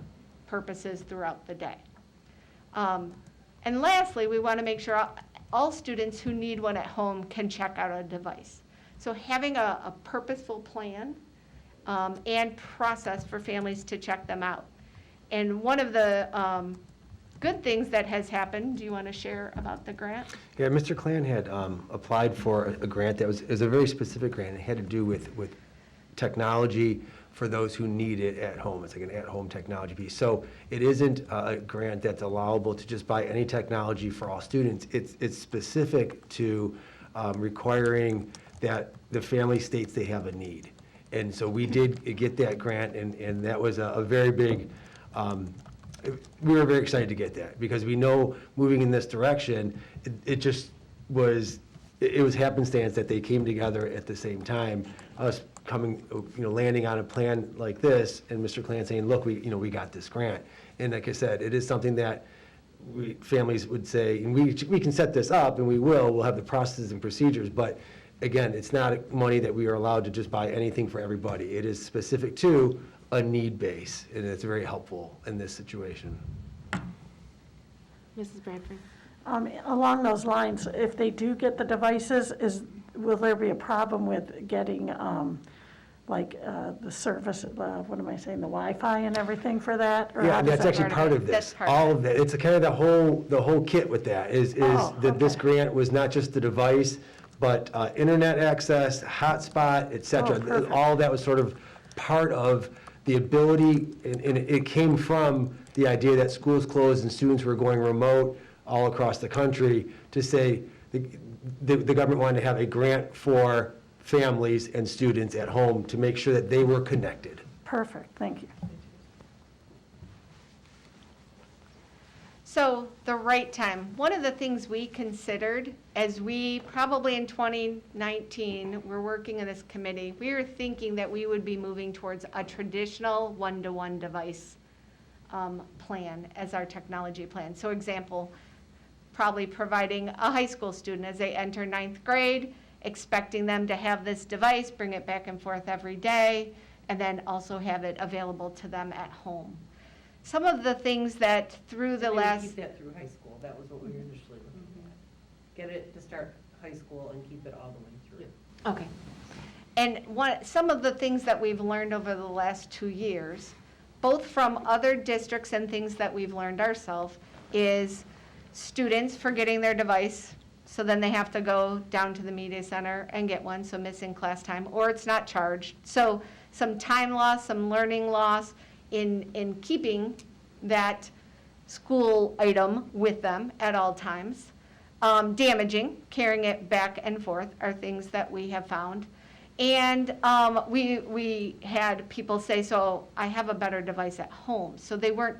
purposes throughout the day. And lastly, we want to make sure all students who need one at home can check out a device. So having a purposeful plan and process for families to check them out. And one of the good things that has happened, do you want to share about the grant? Yeah, Mr. Clan had applied for a grant that was a very specific grant. It had to do with technology for those who need it at home. It's like an at-home technology piece. So it isn't a grant that's allowable to just buy any technology for all students. It's specific to requiring that the family states they have a need. And so we did get that grant, and that was a very big, we were very excited to get that, because we know moving in this direction, it just was it was happenstance that they came together at the same time, us coming, landing on a plan like this, and Mr. Clan saying, look, we got this grant. And like I said, it is something that families would say, and we can set this up, and we'll have the processes and procedures, but again, it's not money that we are allowed to just buy anything for everybody. It is specific to a need base, and it's very helpful in this situation. Mrs. Bradford? Along those lines, if they do get the devices, will there be a problem with getting, the service, what am I saying, the Wi-Fi and everything for that? Or Yeah, how and does that's that actually work? part of That's this, part of all it. of that. It's kind of the whole kit with that, is Oh, that this okay. grant was not just the device, but internet access, hotspot, et cetera. Oh, perfect. All of that was sort of part of the ability, and it came from the idea that schools closed and students were going remote all across the country, to say the government wanted to have a grant for families and students at home to make sure that they were connected. Perfect, thank you. So the right time, one of the things we considered as we probably in 2019 were working in this committee, we were thinking that we would be moving towards a traditional one-to-one device plan as our technology plan. So example, probably providing a high school student as they enter 9th grade, expecting them to have this device, bring it back and forth every day, and then also have it available to them at home. Some of the things that through the Maybe last, keep that through high school, that was what we were initially looking at. Get it to start high school and keep it all the way through. okay. And some of the things that we've learned over the last 2 years, both from other districts and things that we've learned ourselves, is students forgetting their device, so then they have to go down to the media center and get one, so missing class time, or it's not charged. So some time loss, some learning loss in keeping that school item with them at all times. Damaging, carrying it back and forth are things that we have found. And we had people say, so I have a better device at home. So they weren't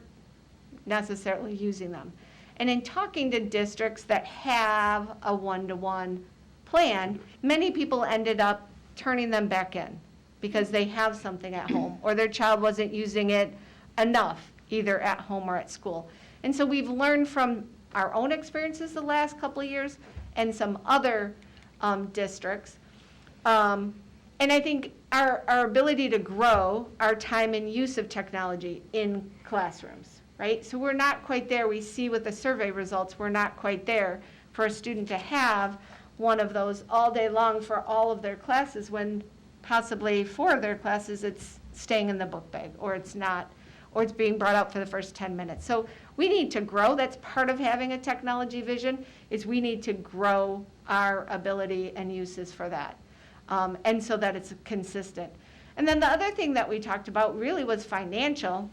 necessarily using them. And in talking to districts that have a one-to-one plan, many people ended up turning them back in because they have something at home, or their child wasn't using it enough, either at home or at school. And so we've learned from our own experiences the last couple of years and some other districts. And I think our ability to grow our time and use of technology in classrooms, right? So we're not quite there. We see with the survey results, we're not quite there for a student to have one of those all day long for all of their classes, when possibly 4 of their classes it's staying in the book bag, or it's not, or it's being brought out for the first 10 minutes. So we need to grow. That's part of having a technology vision, is we need to grow our ability and uses for that. And so that it's consistent. And then the other thing that we talked about really was financial,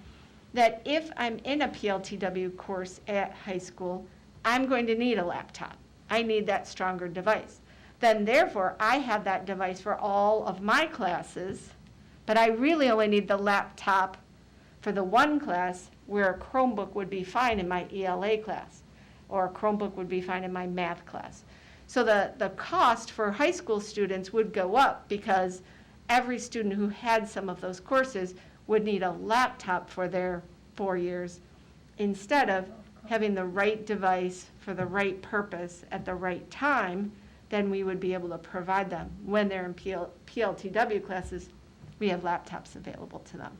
that if I'm in a PLTW course at high school, I'm going to need a laptop. I need that stronger device. Then therefore, I have that device for all of my classes, but I really only need the laptop for the one class where a Chromebook would be fine in my ELA class, or a Chromebook would be fine in my math class. So the cost for high school students would go up because every student who had some of those courses would need a laptop for their 4 years, instead of having the right device for the right purpose at the right time. Then we would be able to provide them. When they're in PLTW classes, we have laptops available to them.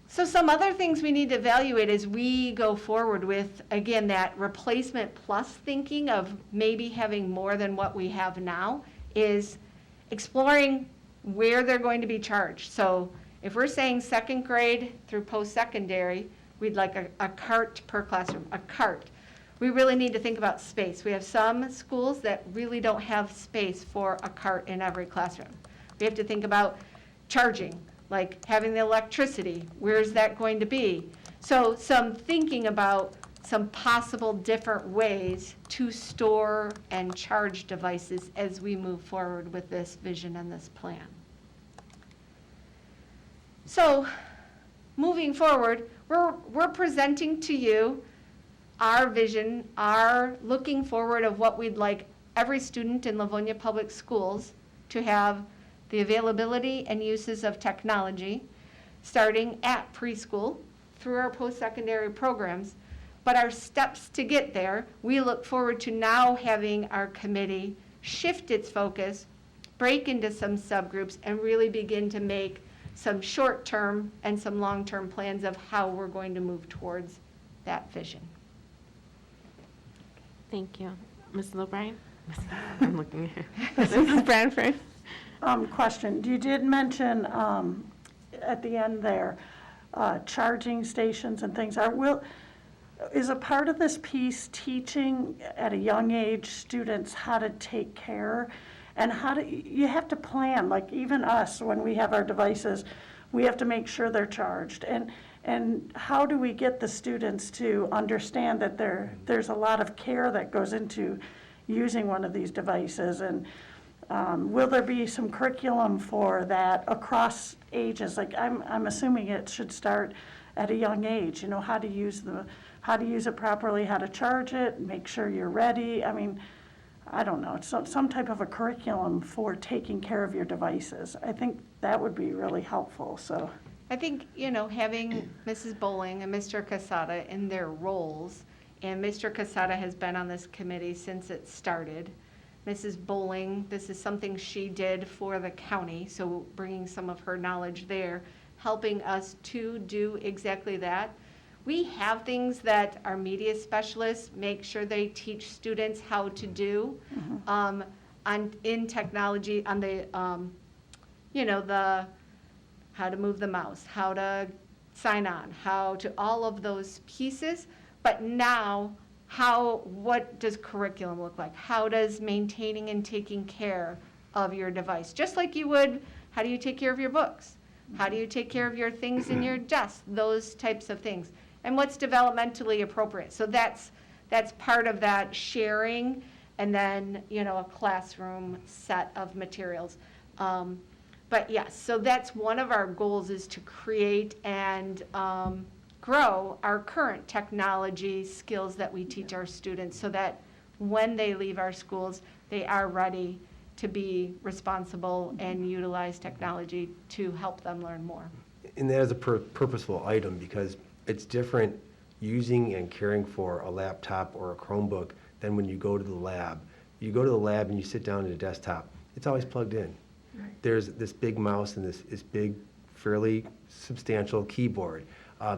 So some other things we need to evaluate as we go forward with, again, that replacement plus thinking of maybe having more than what we have now, is exploring where they're going to be charged. So if we're saying 2nd grade through post-secondary, we'd like a cart per classroom, a cart. We really need to think about space. We have some schools that really don't have space for a cart in every classroom. We have to think about charging, like having the electricity. Where's that going to be? So some thinking about some possible different ways to store and charge devices as we move forward with this vision and this plan. So moving forward, we're presenting to you our vision, our looking forward of what we'd like every student in Livonia Public Schools to have the availability and uses of technology, starting at preschool through our post-secondary programs. But our steps to get there, we look forward to now having our committee shift its focus, break into some subgroups, and really begin to make some short-term and some long-term plans of how we're going to move towards that vision. Thank you. Mrs. O'Brien? I'm looking here. Mrs. Branford? Question, you did mention at the end there, charging stations and things. Is a part of this piece teaching at a young age students how to take care? And you have to plan, like even us, when we have our devices, we have to make sure they're charged. And how do we get the students to understand that there's a lot of care that goes into using one of these devices? And will there be some curriculum for that across ages? Like I'm assuming it should start at a young age, how to use it properly, how to charge it, make sure you're ready. I mean, I don't know, it's some type of a curriculum for taking care of your devices. I think that would be really helpful, so. I think, having Mrs. Bowling and Mr. Casada in their roles, and Mr. Casada has been on this committee since it started. Mrs. Bowling, this is something she did for the county, so bringing some of her knowledge there, helping us to do exactly that. We have things that our media specialists make sure they teach students how to do in technology, on the, the how to move the mouse, how to sign on, how to all of those pieces. But now, what does curriculum look like? How does maintaining and taking care of your device? Just like you would, how do you take care of your books? How do you take care of your things in your desk? Those types of things. And what's developmentally appropriate. So that's part of that sharing, and then, a classroom set of materials. But yes, so that's one of our goals, is to create and grow our current technology skills that we teach our students, so that when they leave our schools, they are ready to be responsible and utilize technology to help them learn more. And that is a purposeful item, because it's different using and caring for a laptop or a Chromebook than when you go to the lab. You go to the lab and you sit down at a desktop, it's always plugged in. Right. There's this big mouse and this big, fairly substantial keyboard.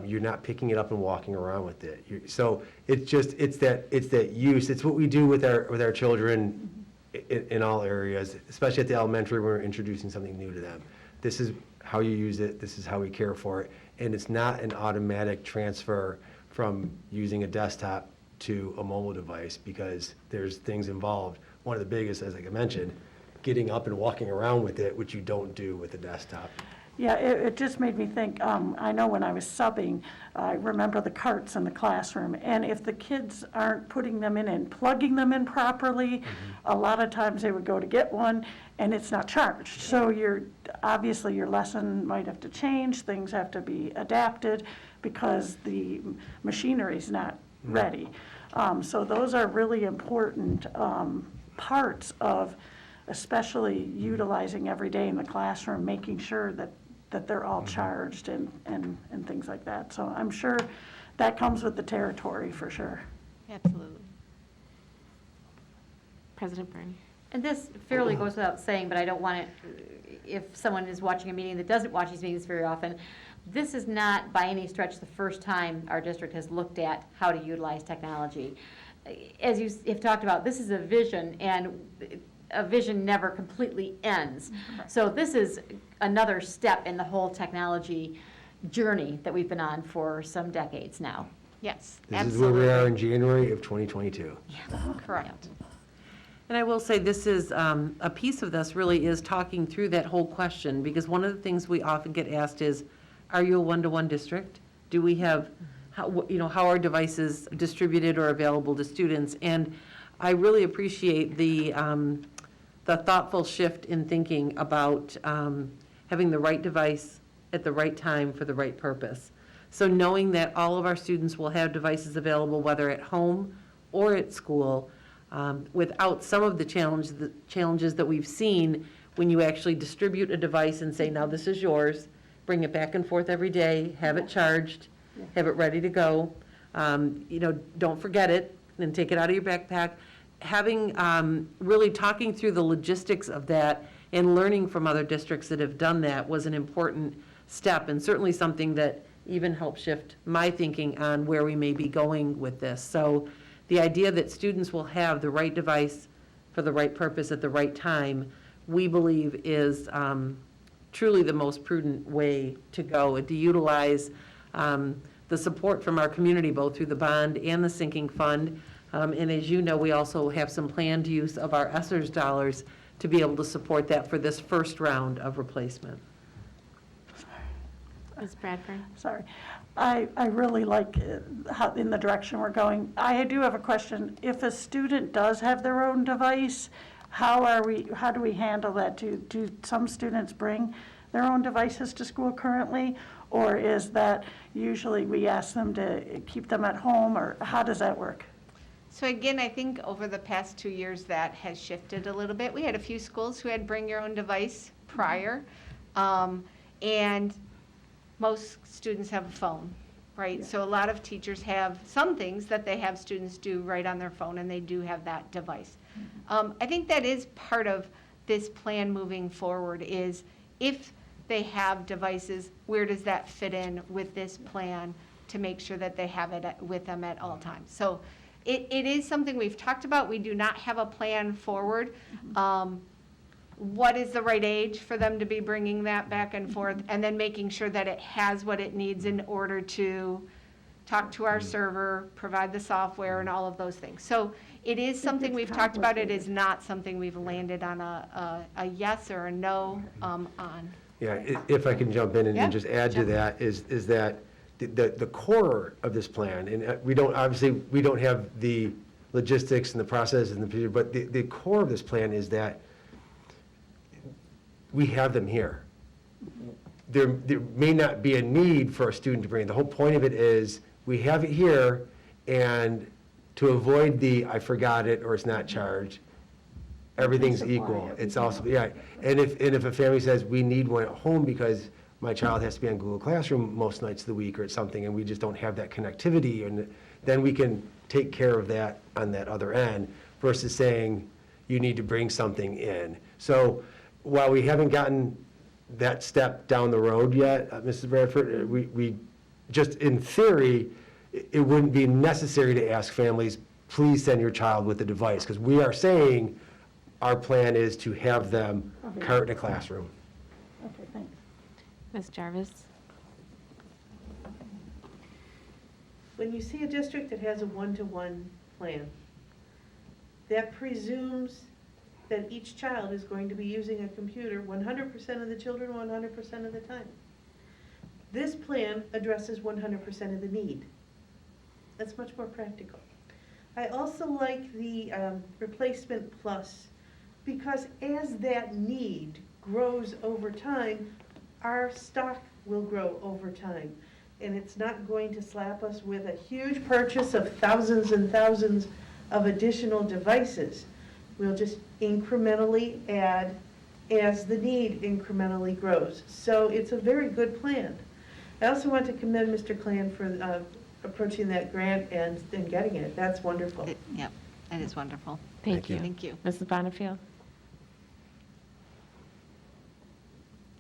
You're not picking it up and walking around with it. So it's that use. It's what we do with our children in all areas, especially at the elementary, when we're introducing something new to them. This is how you use it. This is how we care for it. And it's not an automatic transfer from using a desktop to a mobile device, because there's things involved. One of the biggest, as I mentioned, getting up and walking around with it, which you don't do with a desktop. Yeah, it just made me think, I know when I was subbing, I remember the carts in the classroom, and if the kids aren't putting them in and plugging them in properly, a lot of times they would go to get one, and it's not charged. So obviously your lesson might have to change, things have to be adapted, because the machinery is not ready. So those are really important parts of especially utilizing every day in the classroom, making sure that they're all charged and things like that. So I'm sure that comes with the territory, for sure. Absolutely. President Byrne? And this fairly goes without saying, but I don't want it, if someone is watching a meeting that doesn't watch these meetings very often, this is not by any stretch the first time our district has looked at how to utilize technology. As you have talked about, this is a vision, and a vision never completely ends. So this is another step in the whole technology journey that we've been on for some decades now. Yes, This absolutely. is where we are in January of 2022. Correct. And I will say, this is, a piece of this really is talking through that whole question, because one of the things we often get asked is, are you a one-to-one district? Do we have, how are devices distributed or available to students? And I really appreciate the thoughtful shift in thinking about having the right device at the right time for the right purpose. So knowing that all of our students will have devices available, whether at home or at school, without some of the challenges that we've seen when you actually distribute a device and say, now this is yours, bring it back and forth every day, have it charged, have it ready to go. Don't forget it, and take it out of your backpack. Having, really talking through the logistics of that and learning from other districts that have done that was an important step, and certainly something that even helped shift my thinking on where we may be going with this. So the idea that students will have the right device for the right purpose at the right time, we believe is truly the most prudent way to go, and to utilize the support from our community, both through the bond and the sinking fund. And as you know, we also have some planned use of our ESSERS dollars to be able to support that for this first round of replacement. Ms. Bradford? Sorry. I really like how, in the direction we're going. I do have a question. If a student does have their own device, how do we handle that? Do some students bring their own devices to school currently? Or is that usually we ask them to keep them at home, or how does that work? So again, I think over the past 2 years that has shifted a little bit. We had a few schools who had bring your own device prior, and most students have a phone, right? So a lot of teachers have some things that they have students do right on their phone, and they do have that device. I think that is part of this plan moving forward, is if they have devices, where does that fit in with this plan to make sure that they have it with them at all times? So it is something we've talked about. We do not have a plan forward. What is the right age for them to be bringing that back and forth, and then making sure that it has what it needs in order to talk to our server, provide the software, and all of those things. So it is something we've talked about. It is not something we've landed on a yes or a no on. Yeah, if I can jump in Yeah, and just add to that, is that the core of this plan, and we don't have the logistics and the process and the procedure, but the core of this plan is that we have them here. There may not be a need for a student to bring it. The whole point of it is we have it here, and to avoid I forgot it or it's not charged, everything's equal. It's also, yeah. And if a family says we need one at home because my child has to be on Google Classroom most nights of the week or something, and we just don't have that connectivity, and then we can take care of that on that other end versus saying you need to bring something in. So while we haven't gotten that step down the road yet, Mrs. Bradford, we just in theory, it wouldn't be necessary to ask families, please send your child with a device, because we are saying our plan is to have them cart in a classroom. Okay, thanks. Ms. Jarvis? When you see a district that has a one-to-one plan, that presumes that each child is going to be using a computer 100% of the children 100% of the time. This plan addresses 100% of the need. That's much more practical. I also like the replacement plus, because as that need grows over time, our stock will grow over time. And it's not going to slap us with a huge purchase of thousands and thousands of additional devices. We'll just incrementally add as the need incrementally grows. So it's a very good plan. I also want to commend Mr. Klan for approaching that grant and getting it. That's wonderful. Yep, it is wonderful. Thank you. Thank you. Mrs. Bonnefield?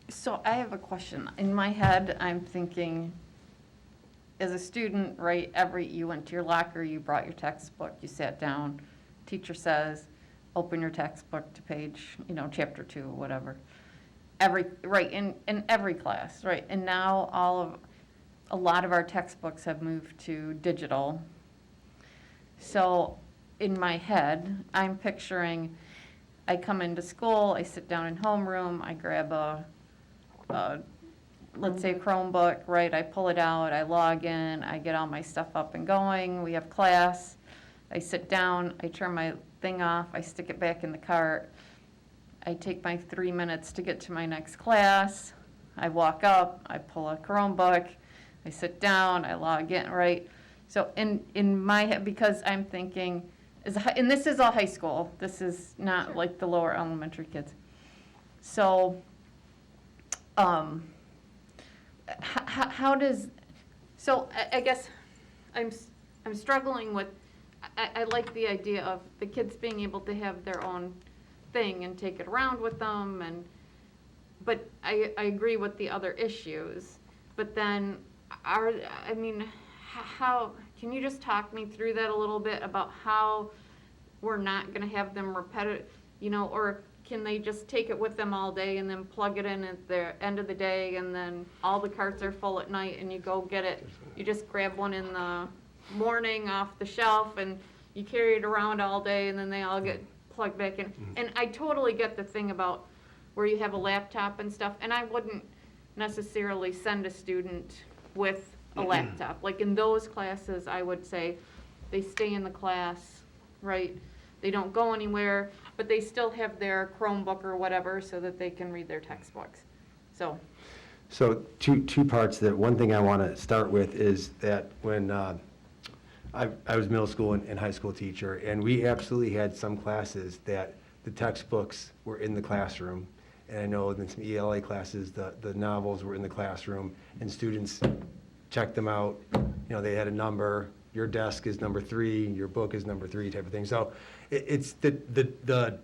So I have a question. In my head, I'm thinking, as a student, right, you went to your locker, you brought your textbook, you sat down, teacher says, open your textbook to page, chapter 2 or whatever. In every class, right? And now a lot of our textbooks have moved to digital. So in my head, I'm picturing, I come into school, I sit down in homeroom, I grab let's say Chromebook, right? I pull it out, I log in, I get all my stuff up and going, we have class, I sit down, I turn my thing off, I stick it back in the cart, I take my 3 minutes to get to my next class, I walk up, I pull a Chromebook, I sit down, I log in, right? So in my head, because I'm thinking, and this is all high school, this is not like the lower elementary kids. So, how does, so I guess I'm struggling with, I like the idea of the kids being able to have their own thing and take it around with them, but I agree with the other issues. But then, how, can you just talk me through that a little bit about how we're not gonna have them repetitive, or can they just take it with them all day and then plug it in at the end of the day, and then all the carts are full at night and you go get it, you just grab one in the morning off the shelf and you carry it around all day and then they all get plugged back in. And I totally get the thing about where you have a laptop and stuff, and I wouldn't necessarily send a student with a laptop. Like in those classes, I would say they stay in the class, right? They don't go anywhere, but they still have their Chromebook or whatever so that they can read their textbooks. So two parts that, one thing I want to start with is that when I was middle school and high school teacher, and we absolutely had some classes that the textbooks were in the classroom. And I know in some ELA classes, the novels were in the classroom, and students checked them out. They had a number, your desk is number 3, your book is number 3 type of thing. So it's the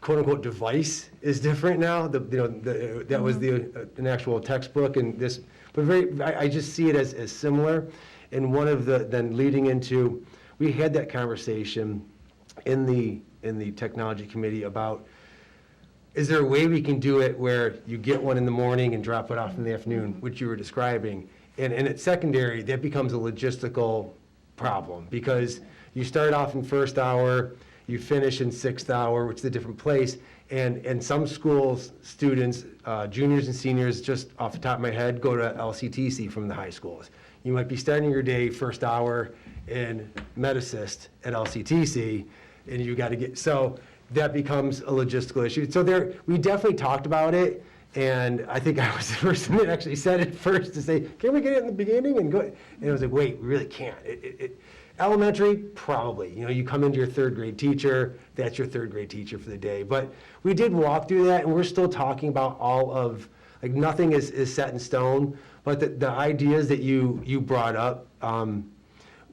quote-unquote device is different now. That was an actual textbook, and this, but I just see it as similar. And one of then leading into, we had that conversation in the technology committee about, is there a way we can do it where you get one in the morning and drop it off in the afternoon, which you were describing? And at secondary, that becomes a logistical problem, because you start off in first hour, you finish in sixth hour, which is a different place. And some schools, students, juniors and seniors, just off the top of my head, go to LCTC from the high schools. You might be starting your day first hour in Med-Assist at LCTC, and you got to get, so that becomes a logistical issue. So we definitely talked about it, and I think I was the person that actually said it first to say, can we get it in the beginning and go? And it was like, wait, we really can't. Elementary, probably. You come into your third grade teacher, that's your third grade teacher for the day. But we did walk through that, and we're still talking about all of, like, nothing is set in stone, but the ideas that you brought up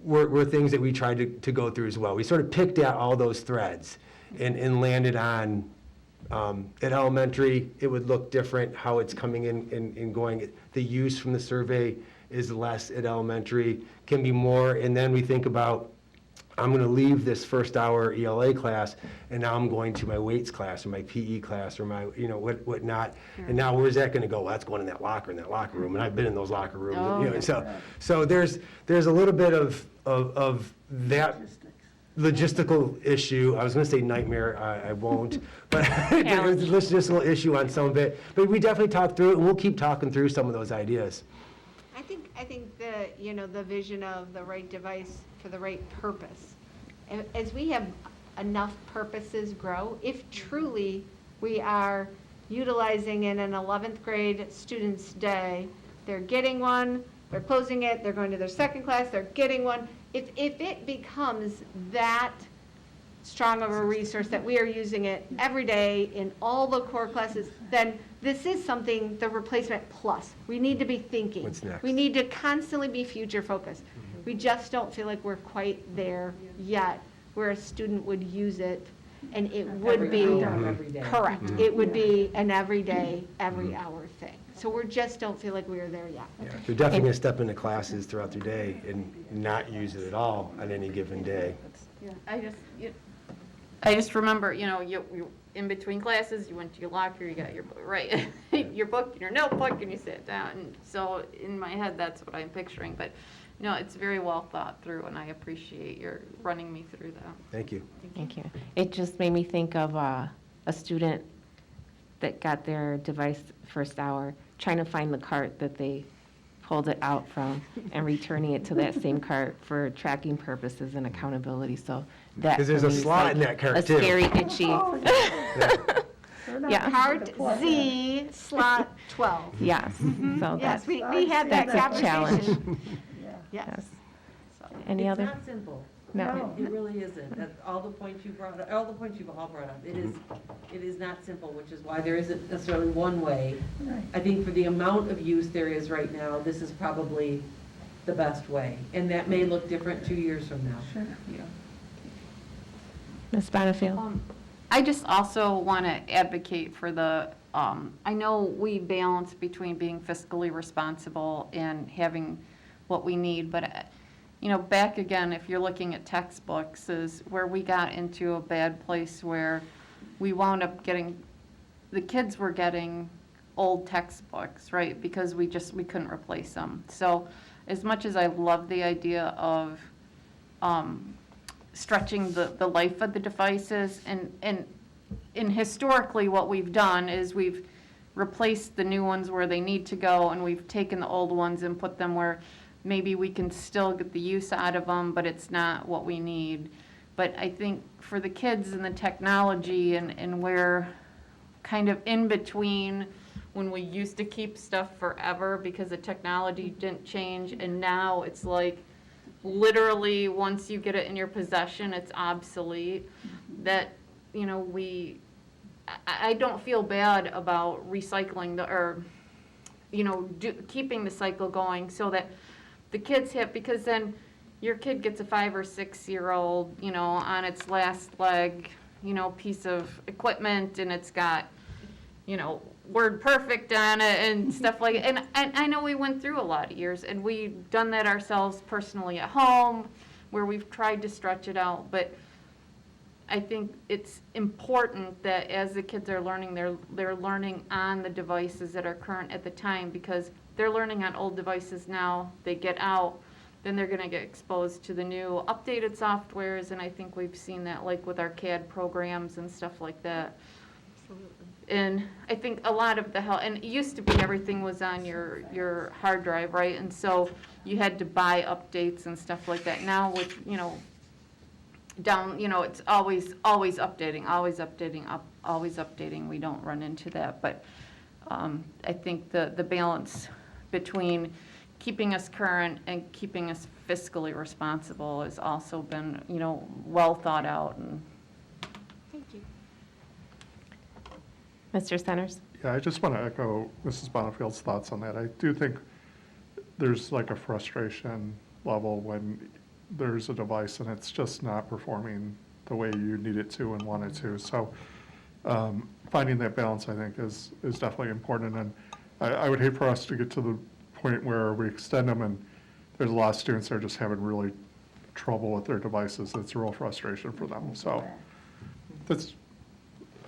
were things that we tried to go through as well. We sort of picked out all those threads and landed on, at elementary, it would look different, how it's coming in and going. The use from the survey is less at elementary, can be more, and then we think about, I'm going to leave this first hour ELA class, and now I'm going to my weights class or my PE class or my, whatnot. And now where's that going to go? Well, that's going in that locker room, and I've been in those locker rooms. So there's a little bit of that logistical issue. I was going to say nightmare, I won't, but there's a logistical issue on some of it. But we definitely talked through it, and we'll keep talking through some of those ideas. I think the vision of the right device for the right purpose. As we have enough purposes grow, if truly we are utilizing in an 11th grade student's day, they're getting one, they're closing it, they're going to their second class, they're getting one. If it becomes that strong of a resource that we are using it every day in all the core classes, then this is something, the replacement plus. We need to be thinking. What's next? We need to constantly be future focused. We just don't feel like we're quite there yet, where a student would use it and it would be, correct, it would be an everyday, every hour thing. So we just don't feel like we are there yet. Yeah, you're definitely going to step into classes throughout the day and not use it at all on any given day. Yeah, I just remember, you in between classes, you went to your locker, you got your, right, your book and your notebook, and you sat down. And so in my head, that's what I'm picturing. But, it's very well thought through, and I appreciate your running me through that. Thank you. Thank you. It just made me think of a student that got their device first hour, trying to find the cart that they pulled it out from and returning it to that same cart for tracking purposes and accountability. So that, Because there's for a me, is slot like in that cart, a too. scary, itchy. They're not Yeah. easy to Part plug in. Z, slot 12. Yes, so Yes, that's, we had that that's a challenge. conversation. Yeah. Yes. Yes. Any other? It's not simple. No. It really isn't. That's all the points you brought up, all the points you've all brought up. It is not simple, which is why there isn't necessarily one way. Right. I think for the amount of use there is right now, this is probably the best way. And that may look different 2 years from now. Sure. Ms. Bonnefield? I just also want to advocate for I know we balance between being fiscally responsible and having what we need, but, back again, if you're looking at textbooks, is where we got into a bad place where we wound up the kids were getting old textbooks, right? Because we couldn't replace them. So as much as I love the idea of stretching the life of the devices, and historically what we've done is we've replaced the new ones where they need to go, and we've taken the old ones and put them where maybe we can still get the use out of them, but it's not what we need. But I think for the kids and the technology and we're kind of in between when we used to keep stuff forever because the technology didn't change, and now it's like literally once you get it in your possession, it's obsolete. That, I don't feel bad about recycling keeping the cycle going so that the kids because then your kid gets a 5 or 6 year old, on its last leg, piece of equipment, and it's got, word perfect on it and stuff like it. And I know we went through a lot of years, and we've done that ourselves personally at home, where we've tried to stretch it out. But I think it's important that as the kids are learning, they're learning on the devices that are current at the time, because they're learning on old devices now. They get out, then they're going to get exposed to the new updated softwares, and I think we've seen that like with our CAD programs and stuff like that. And I think a lot of the help, and it used to be everything was on your hard drive, right? And so you had to buy updates and stuff like that. Now with, it's always updating, always updating. We don't run into that. But I think the balance between keeping us current and keeping us fiscally responsible has also been, well thought out. And Thank you. Mr. Centers? Yeah, I just want to echo Mrs. Bonnefield's thoughts on that. I do think there's like a frustration level when there's a device and it's just not performing the way you need it to and want it to. So finding that balance, I think, is definitely important. And I would hate for us to get to the point where we extend them and there's a lot of students that are just having really trouble with their devices. It's a real frustration for them. So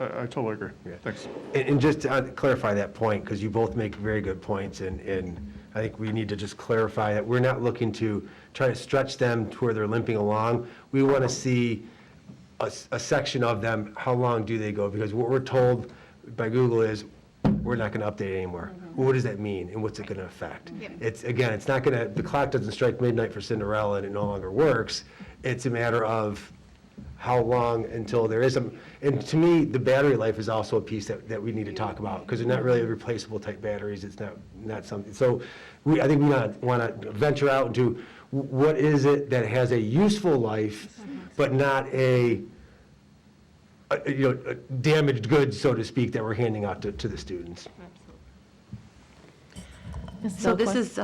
I totally agree. Yeah. Thanks. And just to clarify that point, because you both make very good points, and I think we need to just clarify that we're not looking to try to stretch them to where they're limping along. We want to see a section of them, how long do they go? Because what we're told by Google is, we're not going to update anymore. Well, what does that mean, and what's it going to affect? It's not going to, the clock doesn't strike midnight for Cinderella and it no longer works. It's a matter of how long until there is some, and to me, the battery life is also a piece that we need to talk about, because they're not really replaceable type batteries. It's not something. So I think we want to venture out into what is it that has a useful life, but not a damaged goods, so to speak, that we're handing out to the students. So this is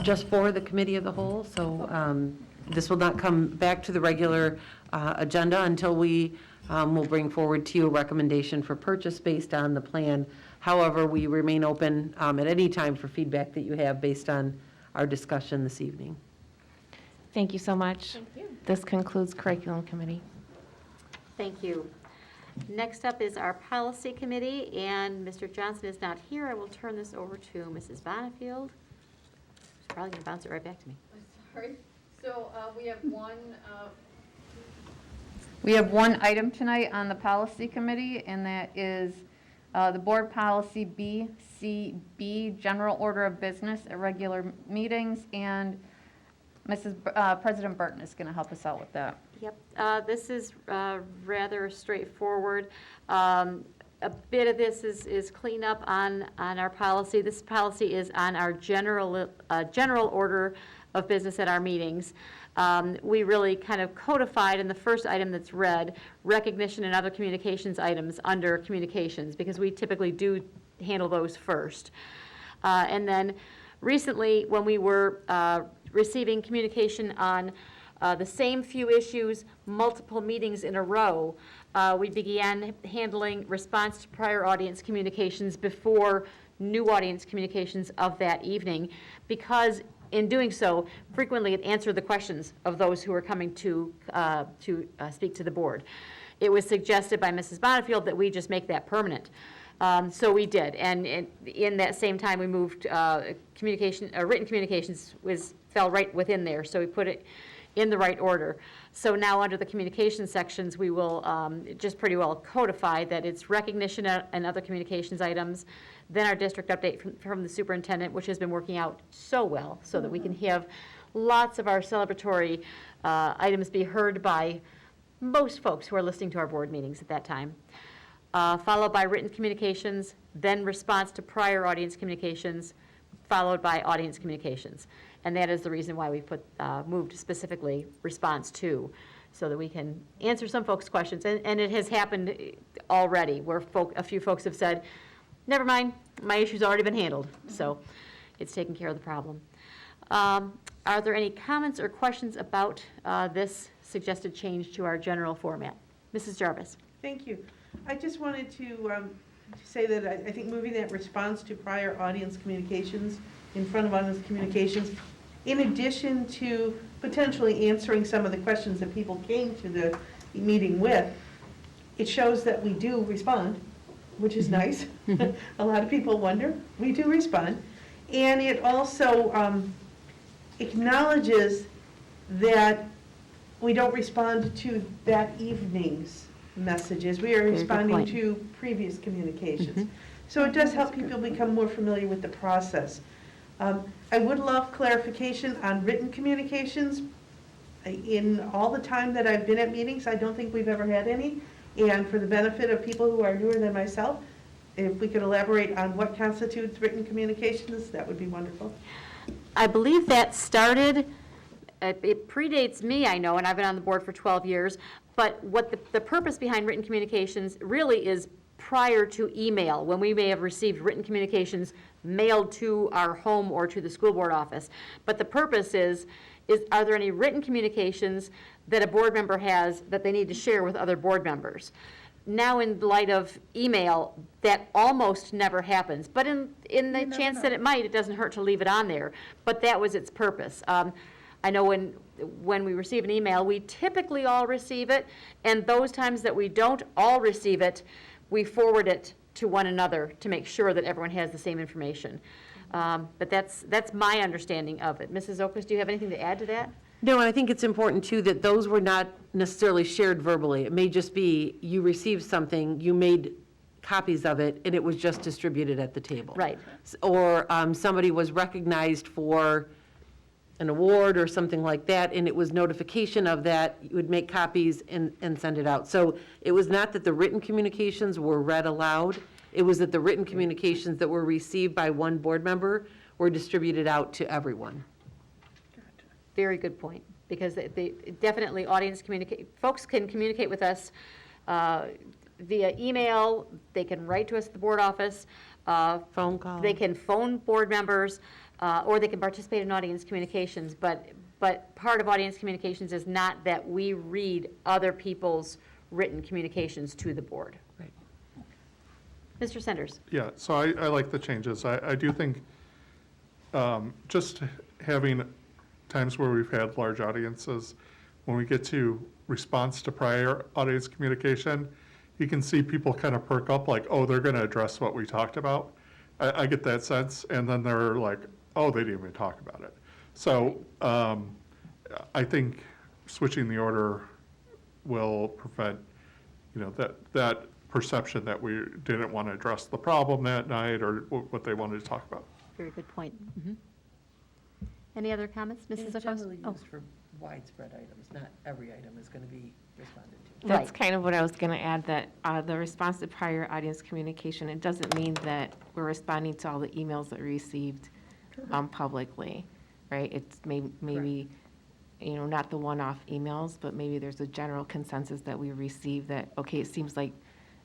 just for the committee of the whole, so this will not come back to the regular agenda until we will bring forward to you a recommendation for purchase based on the plan. However, we remain open at any time for feedback that you have based on our discussion this evening. Thank you so much. Thank you. This concludes Curriculum Committee. Thank you. Next up is our Policy Committee, and Mr. Johnson is not here. I will turn this over to Mrs. Bonnefield. She's probably going to bounce it right back to me. sorry. So we have one item tonight on the policy committee, and that is the board policy BCB, general order of business at regular meetings, and President Burton is going to help us out with that. Yep, this is rather straightforward. a bit of this is cleanup on our policy. This policy is on our general order of business at our meetings. We really kind of codified in the first item that's read, recognition and other communications items under communications, because we typically do handle those first. And then recently, when we were receiving communication on the same few issues, multiple meetings in a row, we began handling response to prior audience communications before new audience communications of that evening, because in doing so, frequently it answered the questions of those who were coming to speak to the board. It was suggested by Mrs. Bonifield that we just make that permanent. So we did, and in that same time, we moved written communications fell right within there, so we put it in the right order. So now under the communication sections, we will just pretty well codify that it's recognition and other communications items, then our district update from the superintendent, which has been working out so well, so that we can have lots of our celebratory items be heard by most folks who are listening to our board meetings at that time. Followed by written communications, then response to prior audience communications, followed by audience communications. And that is the reason why we moved specifically response to, so that we can answer some folks' questions. And it has happened already, where a few folks have said, never mind, my issue's already been handled. So it's taken care of the problem. Are there any comments or questions about this suggested change to our general format? Mrs. Jarvis. Thank you. I just wanted to say that I think moving that response to prior audience communications in front of audience communications, in addition to potentially answering some of the questions that people came to the meeting with, it shows that we do respond, which is nice. A lot of people wonder. We do respond. And it also acknowledges that we don't respond to that evening's messages. We are good responding point. to previous communications. So it does help people become more familiar with the process. I would love clarification on written communications. In all the time that I've been at meetings, I don't think we've ever had any. And for the benefit of people who are newer than myself, if we could elaborate on what constitutes written communications, that would be wonderful. I believe that started, it predates me, I know, and I've been on the board for 12 years, but what the purpose behind written communications really is prior to email, when we may have received written communications mailed to our home or to the school board office. But the purpose is are there any written communications that a board member has that they need to share with other board members? Now, in light of email, that almost never happens, but in the chance that it might, it doesn't hurt to leave it on there. But that was its purpose. I know when we receive an email, we typically all receive it, and those times that we don't all receive it, we forward it to one another to make sure that everyone has the same information. But that's my understanding of it. Mrs. Oakes, do you have anything to add to that? No, and I think it's important, too, that those were not necessarily shared verbally. It may just be you received something, you made copies of it, and it was just distributed at the table. Right. Or somebody was recognized for an award or something like that, and it was notification of that, you would make copies and send it out. So it was not that the written communications were read aloud, it was that the written communications that were received by one board member were distributed out to everyone. Very good point, because they definitely folks can communicate with us via email, they can write to us at the board office. Phone call. They can phone board members, or they can participate in audience communications, but part of audience communications is not that we read other people's written communications to the board. Right. Mr. Senders. Yeah, so I like the changes. I do think just having times where we've had large audiences, when we get to response to prior audience communication, you can see people kind of perk up like, oh, they're going to address what we talked about. I get that sense, and then they're like, oh, they didn't even talk about it. So I think switching the order will prevent, that perception that we didn't want to address the problem that night or what they wanted to talk about. Very good point. Mm-hmm. Any other comments, Mrs. It's Akos? generally Oh, used for widespread items, not every item is going to be responded to. That's Right. kind of what I was going to add, that the response to prior audience communication, it doesn't mean that we're responding to all the emails that we received publicly, right? It's maybe, not the one-off emails, but maybe there's a general consensus that we receive that, okay, it seems like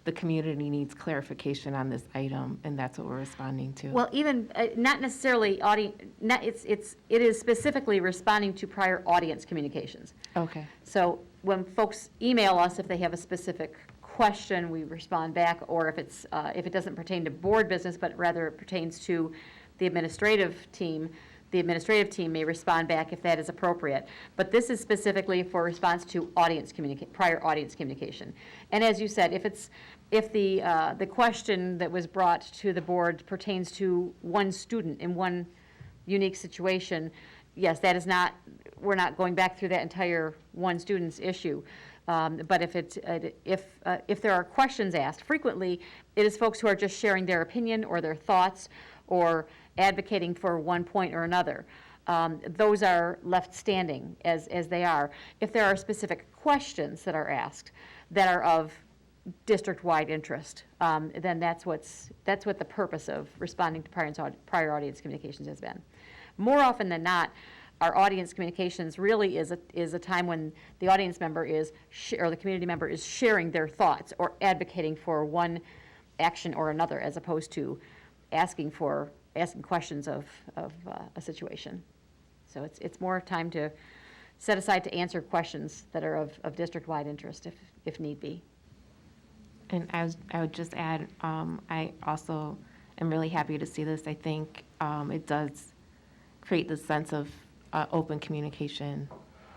the community needs clarification on this item, and that's what we're responding to. well, even, not necessarily it is specifically responding to prior audience communications. Okay. So when folks email us, if they have a specific question, we respond back, or if it doesn't pertain to board business, but rather it pertains to the administrative team may respond back if that is appropriate. But this is specifically for response to prior audience communication. And as you said, if the question that was brought to the board pertains to one student in one unique situation, yes, we're not going back through that entire one student's issue. But if there are questions asked, frequently it is folks who are just sharing their opinion or their thoughts or advocating for one point or another. Those are left standing as they are. If there are specific questions that are asked that are of district-wide interest, then that's what the purpose of responding to prior audience communications has been. More often than not, our audience communications really is a time when the audience member or the community member is sharing their thoughts or advocating for one action or another, as opposed to asking questions of a situation. So it's more time to set aside to answer questions that are of district-wide interest if need be. And I would just add, I also am really happy to see this. I think it does create the sense of open communication,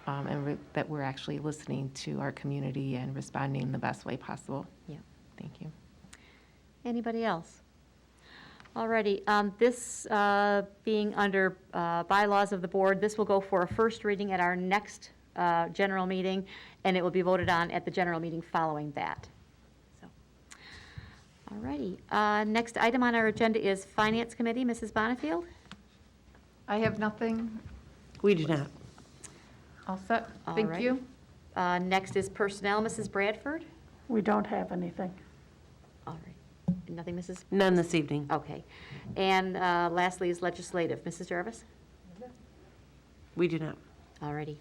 and that we're actually listening to our community and responding in the best way possible. Yeah. Thank you. Anybody else? Alrighty, this being under bylaws of the board, this will go for a first reading at our next general meeting, and it will be voted on at the general meeting following that. So, alrighty, next item on our agenda is Finance Committee. Mrs. Bonifield? I have nothing. We do not. All set. Thank Alright. you. Next is Personnel. Mrs. Bradford? We don't have anything. All right. Nothing, Mrs.? None this evening. Okay. And lastly is Legislative. Mrs. Jarvis? We do not. All righty.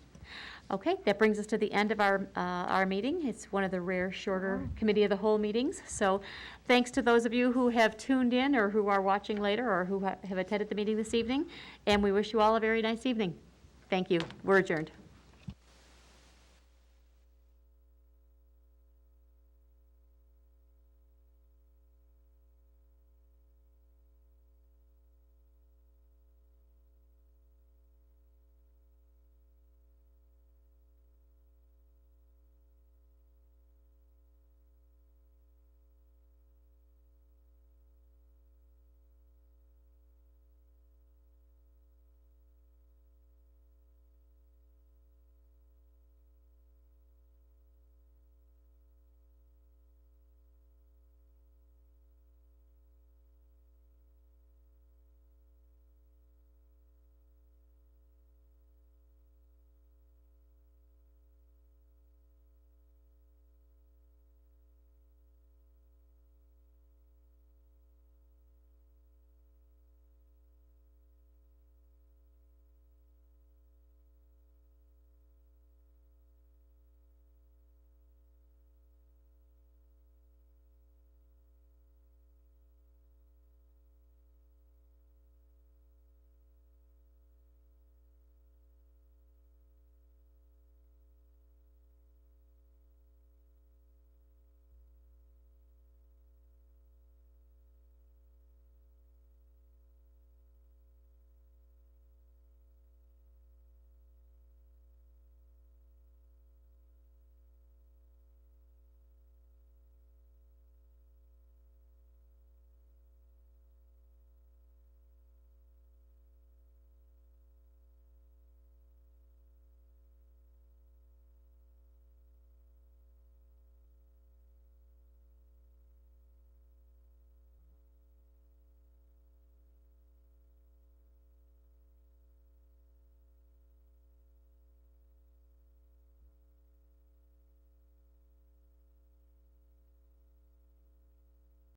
Okay, that brings us to the end of our meeting. It's one of the rare shorter Committee of the Whole meetings. So thanks to those of you who have tuned in or who are watching later or who have attended the meeting this evening. And we wish you all a very nice evening. Thank you. We're adjourned.